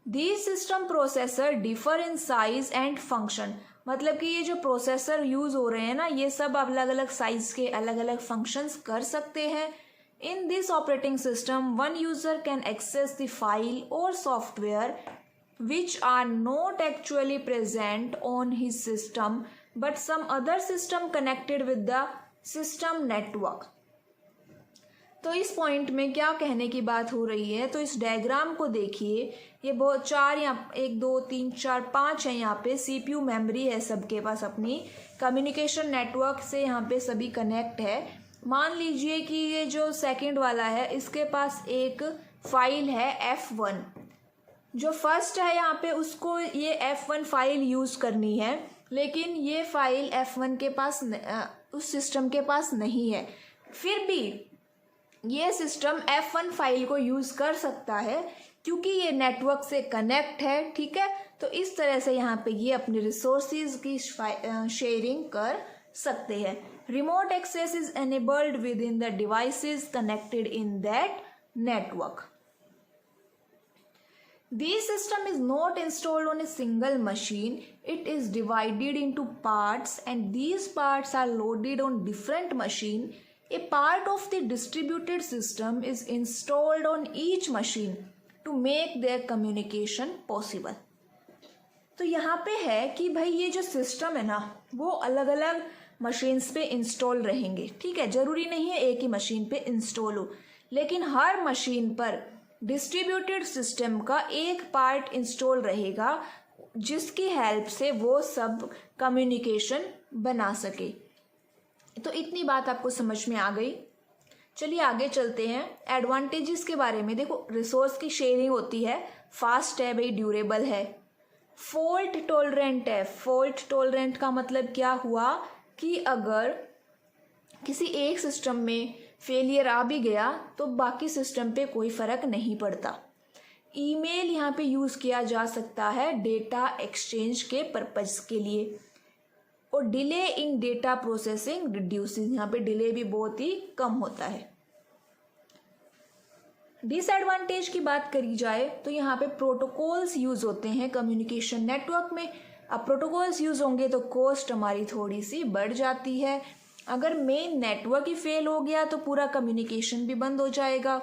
These system processor differ in size and function, मतलब कि ये जो प्रोसेसर यूज हो रहे हैं ना, ये सब अलग अलग साइज के अलग अलग फंक्शंस कर सकते हैं। In this operating system, one user can access the file or software which are not actually present on his system, but some other system connected with the system network. तो इस point में क्या कहने की बात हो रही है, तो इस डायग्राम को देखिए, ये बहुत चार, यहाँ 1 2 3 4 5 है, यहाँ पे CPU मेमोरी है सबके पास अपनी, कम्युनिकेशन नेटवर्क से यहाँ पे सभी कनेक्ट है। मान लीजिए कि ये जो सेकंड वाला है, इसके पास एक फाइल है F1, जो फर्स्ट है यहाँ पे उसको ये F1 फाइल यूज़ करनी है, लेकिन ये फाइल F1 के पास उस सिस्टम के पास नहीं है। फिर भी ये सिस्टम F1 फाइल को यूज़ कर सकता है क्योंकि ये नेटवर्क से कनेक्ट है, ठीक है। तो इस तरह से यहाँ पे ये अपनी रिसोर्सेज की शेयरिंग कर सकते हैं। Remote access is enabled within the devices connected in that network. This system is not installed on a single machine. It is divided into parts and these parts are loaded on different machine. A part of the distributed system is installed on each machine to make their communication possible. तो यहाँ पे है कि भाई ये जो system है ना, वो अलग अलग मशीन्स पे इंस्टॉल रहेंगे, ठीक है। जरूरी नहीं है एक ही मशीन पे इंस्टॉल हो, लेकिन हर मशीन पर डिस्ट्रीब्यूटेड सिस्टम का एक पार्ट इंस्टॉल रहेगा जिसकी हेल्प से वो सब कम्युनिकेशन बना सके। तो इतनी बात आपको समझ में आ गई। चलिए आगे चलते हैं एडवांटेजेस के बारे में। देखो, रिसोर्स की शेयरिंग होती है, फास्ट है भाई, ड्यूरेबल है, फॉल्ट टॉलरेंट है। फॉल्ट टॉलरेंट का मतलब क्या हुआ कि अगर किसी एक सिस्टम में फेलियर आ भी गया तो बाकी सिस्टम पे कोई फ़र्क नहीं पड़ता। ईमेल यहाँ पे यूज़ किया जा सकता है डेटा एक्सचेंज के पर्पज़ के लिए। और delay in data processing reduces, यहाँ पे डिले भी बहुत ही कम होता है। डिसएडवांटेज की बात करी जाए तो यहाँ पे प्रोटोकॉल्स यूज़ होते हैं कम्युनिकेशन नेटवर्क में। अब प्रोटोकॉल्स यूज़ होंगे तो कॉस्ट हमारी थोड़ी सी बढ़ जाती है। अगर मेन नेटवर्क ही फेल हो गया तो पूरा कम्युनिकेशन भी बंद हो जाएगा।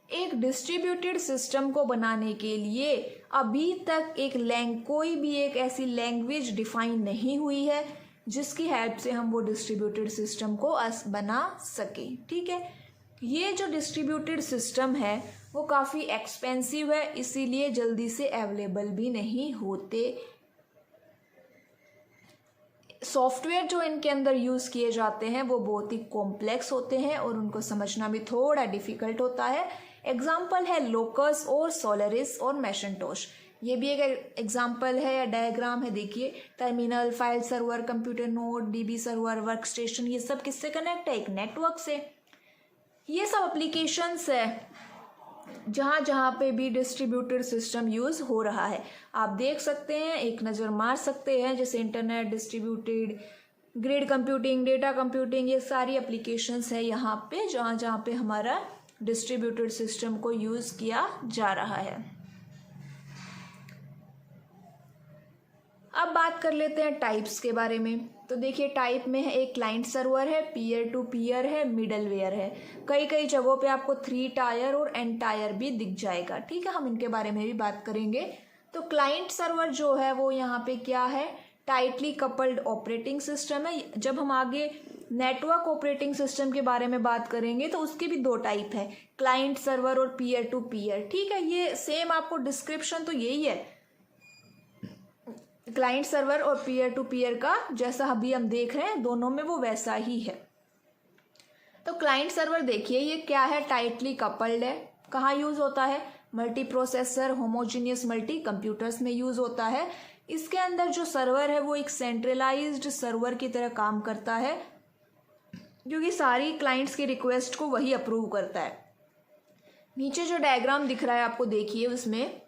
एक डिस्ट्रीब्यूटेड सिस्टम को बनाने के लिए अभी तक कोई भी एक ऐसी लैंग्वेज डिफाइन नहीं हुई है जिसकी हेल्प से हम वो डिस्ट्रीब्यूटेड सिस्टम को बना सके, ठीक है। ये जो डिस्ट्रीब्यूटेड सिस्टम है वो काफ़ी एक्सपेंसिव है, इसीलिए जल्दी से अवेलेबल भी नहीं होते। सॉफ्टवेयर जो इनके अंदर यूज़ किए जाते हैं वो बहुत ही कॉम्प्लेक्स होते हैं और उनको समझना भी थोड़ा डिफ़िकल्ट होता है। एग्जाम्पल है लोकस और सोलरिस और मैकिन्टोश। ये भी एक एग्जाम्पल है या डायग्राम है, देखिए terminal, file server, computer node, dB server, work station, ये सब किससे कनेक्ट है? एक नेटवर्क से। ये सब एप्लीकेशंस है जहाँ जहाँ पे भी डिस्ट्रीब्यूटेड सिस्टम यूज़ हो रहा है। आप देख सकते हैं, एक नज़र मार सकते हैं, जैसे internet, distributed, grid computing, data computing, ये सारी एप्लीकेशंस है यहाँ पे जहाँ जहाँ पे हमारा डिस्ट्रीब्यूटेड सिस्टम को यूज़ किया जा रहा है। अब बात कर लेते हैं टाइप्स के बारे में। तो देखिए टाइप में है, एक क्लाइंट सर्वर है, पीयर टू पीयर है, मिडलवेयर है। कई कई जगहों पे आपको 3 टायर और एन टायर भी दिख जाएगा, ठीक है, हम इनके बारे में भी बात करेंगे। तो क्लाइंट सर्वर जो है वो यहाँ पे क्या है? टाइटली कपल्ड ऑपरेटिंग सिस्टम है। जब हम आगे नेटवर्क ऑपरेटिंग सिस्टम के बारे में बात करेंगे तो उसके भी 2 टाइप है, क्लाइंट सर्वर और पीयर टू पीयर, ठीक है। ये सेम आपको डिस्क्रिप्शन तो यही है क्लाइंट सर्वर और पीयर टू पीयर का, जैसा अभी हम देख रहे हैं दोनों में वो वैसा ही है। तो क्लाइंट सर्वर देखिए ये क्या है? टाइटली कपल्ड है। कहाँ यूज होता है? Multi processor homogeneous multi computers में यूज होता है। इसके अंदर जो सर्वर है वो एक सेंट्रलाइज्ड सर्वर की तरह काम करता है, क्योंकि सारी क्लाइंट्स की रिक्वेस्ट को वही अप्रूव करता है। नीचे जो डायग्राम दिख रहा है आपको देखिए, उसमें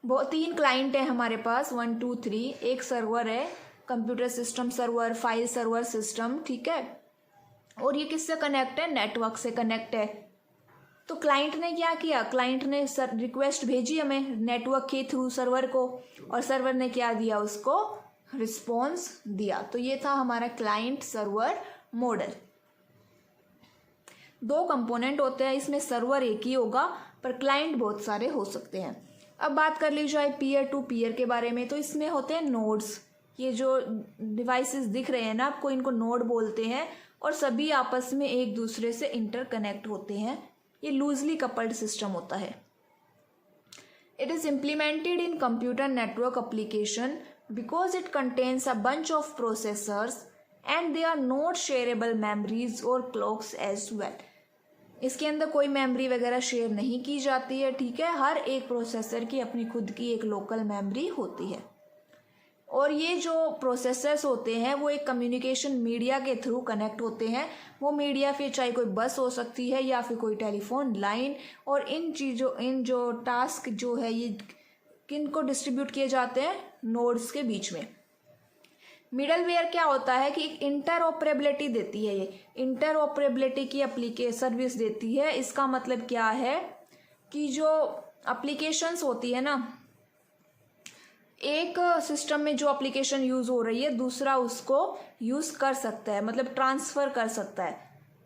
वो 3 क्लाइंट है हमारे पास, 1 2 3। एक सर्वर है, computer system server, file server system, ठीक है। और ये किससे कनेक्ट है? नेटवर्क से कनेक्ट है। तो क्लाइंट ने क्या किया? क्लाइंट ने रिक्वेस्ट भेजी हमें नेटवर्क के थ्रू सर्वर को, और सर्वर ने क्या दिया? उसको रिस्पॉन्स दिया। तो ये था हमारा क्लाइंट सर्वर मॉडल। 2 कंपोनेंट होते हैं इसमें, सर्वर एक ही होगा पर क्लाइंट बहुत सारे हो सकते हैं। अब बात कर ली जाए पीयर टू पीयर के बारे में, तो इसमें होते हैं नोड्स। ये जो डिवाइसेस दिख रहे हैं ना आपको, इनको नोड बोलते हैं, और सभी आपस में एक दूसरे से इंटरकनेक्ट होते हैं। ये लूजली कपल्ड सिस्टम होता है। It is implemented in computer network application because it contains a bunch of processors and they are not shareable memories और क्लॉक्स एज वेल। इसके अंदर कोई मेमोरी वगैरह शेयर नहीं की जाती है, ठीक है। हर एक प्रोसेसर की अपनी खुद की एक लोकल मेमोरी होती है, और ये जो प्रोसेसर्स होते हैं वो एक कम्युनिकेशन मीडिया के थ्रू कनेक्ट होते हैं। वो मीडिया फिर चाहे कोई बस हो सकती है या फिर कोई टेलीफोन लाइन, और इन जो टास्क जो है ये किन को डिस्ट्रीब्यूट किए जाते हैं? नोड्स के बीच में। मिडलवेयर क्या होता है कि एक इंटरऑपरेबिलिटी देती है, ये इंटरऑपरेबिलिटी की एप्लीकेशन सर्विस देती है। इसका मतलब क्या है कि जो एप्लीकेशंस होती है ना, एक सिस्टम में जो एप्लीकेशन यूज हो रही है दूसरा उसको यूज कर सकता है, मतलब ट्रांसफर कर सकता है।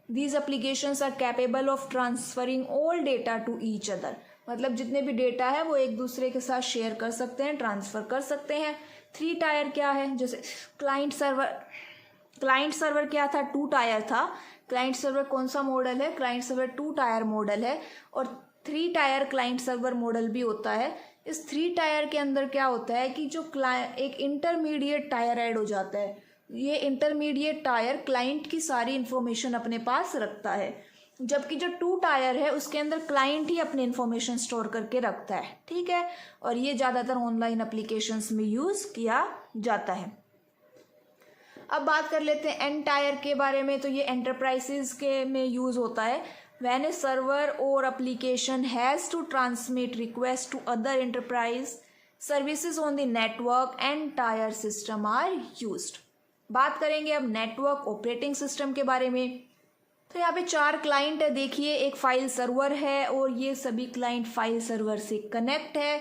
These applications are capable of transferring all data to each other, मतलब जितने भी डेटा है वो एक दूसरे के साथ शेयर कर सकते हैं, ट्रांसफर कर सकते हैं। 3 टायर क्या है? जैसे क्लाइंट सर्वर क्या था? 2 टायर था। क्लाइंट सर्वर कौन सा मॉडल है? क्लाइंट सर्वर 2 टायर मॉडल है, और 3 टायर क्लाइंट सर्वर मॉडल भी होता है। इस 3 टायर के अंदर क्या होता है कि जो एक इंटरमीडिएट टायर ऐड हो जाता है। ये इंटरमीडिएट टायर क्लाइंट की सारी इंफॉर्मेशन अपने पास रखता है, जबकि जो 2 टायर है उसके अंदर क्लाइंट ही अपनी इंफॉर्मेशन स्टोर करके रखता है, ठीक है। और ये ज़्यादातर ऑनलाइन एप्लीकेशंस में यूज़ किया जाता है। अब बात कर लेते हैं एन टायर के बारे में। तो ये एंटरप्राइजेस के में यूज़ होता है। व्हेन ए सर्वर और application has to transmit request to other enterprise services on the network, N tier system are used. बात करेंगे अब नेटवर्क ऑपरेटिंग सिस्टम के बारे में। तो यहाँ पे 4 क्लाइंट है, देखिए एक फाइल सर्वर है, और ये सभी क्लाइंट फाइल सर्वर से कनेक्ट है।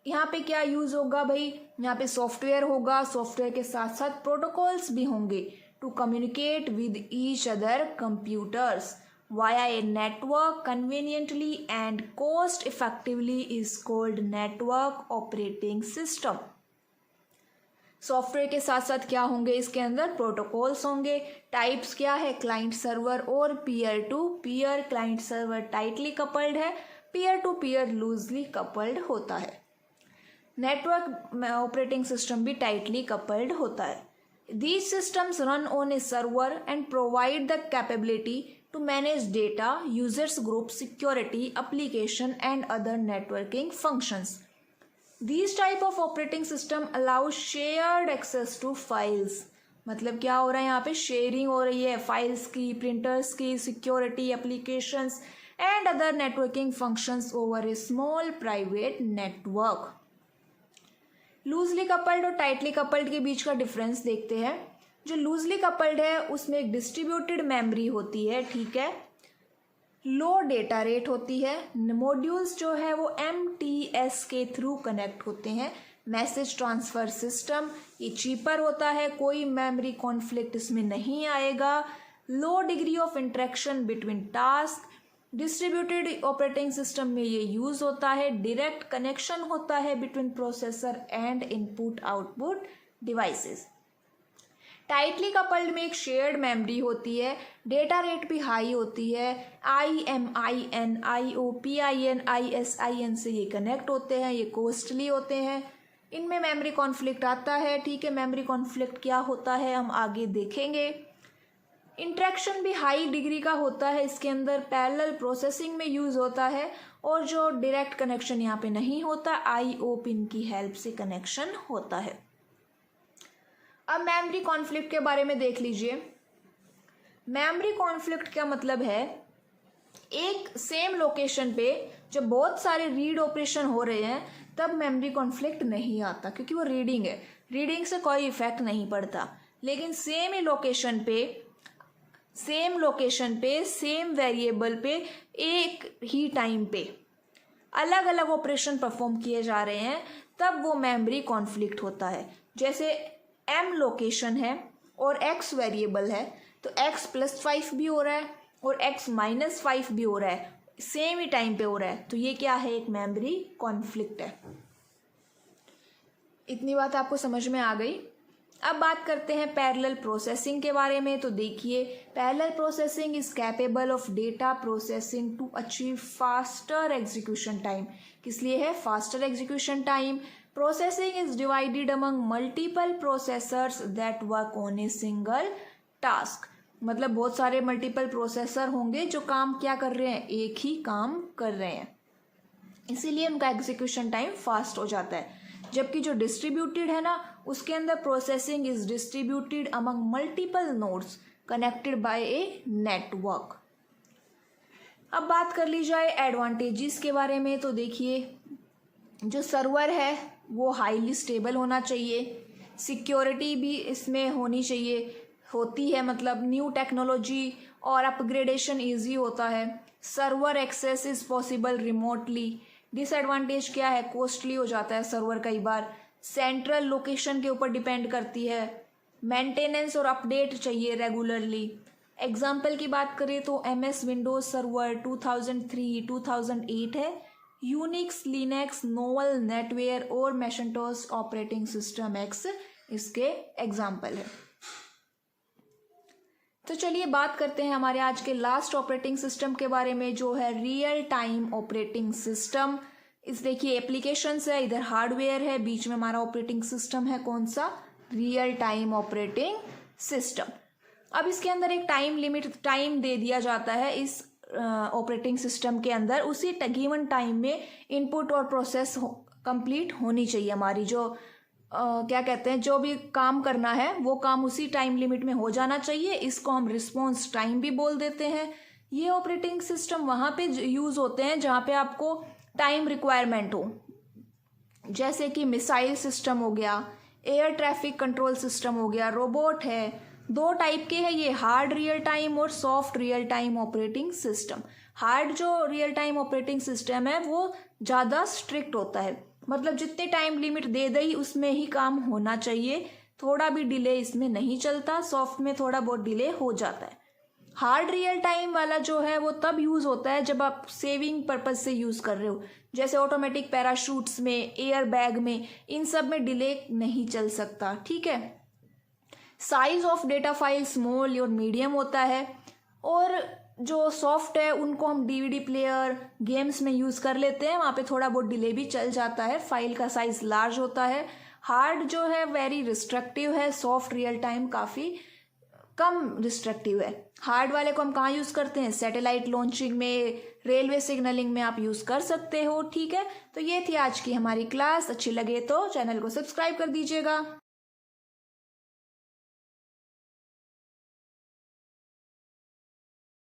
यहाँ पे क्या यूज़ होगा भाई? यहाँ पे सॉफ्टवेयर होगा, सॉफ्टवेयर के साथ साथ प्रोटोकॉल्स भी होंगे to communicate with each other computers via a network conveniently and cost effectively is called network operating system. Software के साथ साथ क्या होंगे? इसके अंदर प्रोटोकॉल्स होंगे। टाइप्स क्या है? क्लाइंट सर्वर और peer to peer. Client server tightly coupled है, peer to peer loosely coupled होता है। नेटवर्क ऑपरेटिंग सिस्टम भी टाइटली कपल्ड होता है। These systems run on a server and provide the capability to manage data, users group, security, application and other networking functions. These type of operating system allow shared access to files. मतलब क्या हो रहा है यहाँ पे, sharing हो रही है फाइल्स की, प्रिंटर्स की, security, applications and other networking functions over A small private network. Loosely coupled और टाइटली कपल्ड के बीच का डिफरेंस देखते हैं। जो लूजली कपल्ड है उसमें एक डिस्ट्रीब्यूटेड मेमोरी होती है, ठीक है, लो डेटा रेट होती है, मॉड्यूल्स जो है वो MTS के थ्रू कनेक्ट होते हैं, मैसेज ट्रांसफ़र सिस्टम, ये चीपर होता है, कोई मेमोरी कॉन्फ्लिक्ट इसमें नहीं आएगा, low degree of interaction between task, distributed operating system में ये यूज़ होता है, डायरेक्ट कनेक्शन होता है between processor and input output devices. Tightly coupled में एक शेयर्ड मेमोरी होती है, डेटा रेट भी हाई होती है, IMIN, IOPIN, ISIN से ये कनेक्ट होते हैं, ये कॉस्टली होते हैं, इनमें मेमोरी कॉन्फ्लिक्ट आता है, ठीक है। मेमोरी कॉन्फ्लिक्ट क्या होता है हम आगे देखेंगे। इंट्रैक्शन भी हाई डिग्री का होता है, इसके अंदर पैरेलल प्रोसेसिंग में यूज़ होता है, और जो डायरेक्ट कनेक्शन यहाँ पे नहीं होता, IO पिन की हेल्प से कनेक्शन होता है। अब मेमोरी कॉन्फ्लिक्ट के बारे में देख लीजिए। मेमोरी कॉन्फ्लिक्ट का मतलब है एक सेम लोकेशन पे जब बहुत सारे रीड ऑपरेशन हो रहे हैं तब मेमोरी कॉन्फ्लिक्ट नहीं आता, क्योंकि वो रीडिंग है, रीडिंग से कोई इफेक्ट नहीं पड़ता। लेकिन सेम ही लोकेशन पे, सेम वेरिएबल पे, एक ही टाइम पे अलग अलग ऑपरेशन परफॉर्म किए जा रहे हैं, तब वो मेमोरी कॉन्फ्लिक्ट होता है। जैसे M लोकेशन है और X वेरिएबल है, तो X +5 भी हो रहा है और X -5 भी हो रहा है, सेम ही टाइम पे हो रहा है, तो ये क्या है, एक मेमोरी कॉन्फ्लिक्ट है। इतनी बात आपको समझ में आ गई। अब बात करते हैं पैरेलल प्रोसेसिंग के बारे में। तो देखिए, parallel processing is capable of data processing to achieve faster execution time. किस लिए है, faster execution time. Processing is divided among multiple processors that work on a single task. मतलब बहुत सारे मल्टीपल प्रोसेसर होंगे जो काम क्या कर रहे हैं, एक ही काम कर रहे हैं, इसीलिए उनका एग्जीक्यूशन टाइम फास्ट हो जाता है। जबकि जो डिस्ट्रीब्यूटेड है ना, उसके अंदर processing is distributed among multiple nodes connected by a network. अब बात कर ली जाए एडवांटेजेस के बारे में। तो देखिए, जो सर्वर है वो हाईली स्टेबल होना चाहिए, सिक्योरिटी भी इसमें होनी चाहिए, होती है, मतलब न्यू टेक्नोलॉजी और अपग्रेडेशन इजी होता है, server access is possible remotely. Disadvantage क्या है, कॉस्टली हो जाता है सर्वर, कई बार सेंट्रल लोकेशन के ऊपर डिपेंड करती है, मेंटेनेंस और अपडेट चाहिए रेगुलरली। एग्जाम्पल की बात करें तो MS विंडोज सर्वर 2003, 2008 है, यूनिक्स, लिनक्स, नोवल, नेटवेयर और मैकिन्टॉश ऑपरेटिंग सिस्टम X इसके एग्जाम्पल है। तो चलिए बात करते हैं हमारे आज के लास्ट ऑपरेटिंग सिस्टम के बारे में, जो है रियल टाइम ऑपरेटिंग सिस्टम। इस देखिए एप्लीकेशंस है, इधर हार्डवेयर है, बीच में हमारा ऑपरेटिंग सिस्टम है, कौन सा, रियल टाइम ऑपरेटिंग सिस्टम। अब इसके अंदर एक टाइम लिमिट, टाइम दे दिया जाता है इस ऑपरेटिंग सिस्टम के अंदर, उसी गिवन टाइम में इनपुट और प्रोसेस कंप्लीट होनी चाहिए हमारी, जो क्या कहते हैं, जो भी काम करना है वो काम उसी टाइम लिमिट में हो जाना चाहिए। इसको हम रिस्पॉन्स टाइम भी बोल देते हैं। ये ऑपरेटिंग सिस्टम वहाँ पे यूज़ होते हैं जहाँ पे आपको टाइम रिक्वायरमेंट हो, जैसे कि मिसाइल सिस्टम हो गया, एयर ट्रैफिक कंट्रोल सिस्टम हो गया, रोबोट है। दो टाइप के हैं ये, हार्ड रियल टाइम और soft real time operating system. Hard जो रियल टाइम ऑपरेटिंग सिस्टम है वो ज़्यादा स्ट्रिक्ट होता है, मतलब जितने टाइम लिमिट दे दी उसमें ही काम होना चाहिए, थोड़ा भी डिले इसमें नहीं चलता। सॉफ्ट में थोड़ा बहुत डिले हो जाता है। हार्ड रियल टाइम वाला जो है वो तब यूज़ होता है जब आप सेविंग पर्पज से यूज़ कर रहे हो, जैसे ऑटोमेटिक पैराशूट्स में, एयर बैग में, इन सब में डिले नहीं चल सकता, ठीक है। Size of data file small और मीडियम होता है, और जो सॉफ्ट है उनको हम DVD प्लेयर, गेम्स में यूज़ कर लेते हैं, वहाँ पे थोड़ा बहुत डिले भी चल जाता है, फाइल का साइज लार्ज होता है। हार्ड जो है वेरी रिस्ट्रिक्टिव है, सॉफ्ट रियल टाइम काफ़ी कम रिस्ट्रिक्टिव है। हार्ड वाले को हम कहाँ यूज़ करते हैं, सैटेलाइट लॉन्चिंग में, रेलवे सिग्नलिंग में आप यूज़ कर सकते हो। ठीक है, तो ये थी आज की हमारी क्लास। अच्छी लगे तो चैनल को सब्सक्राइब कर दीजिएगा।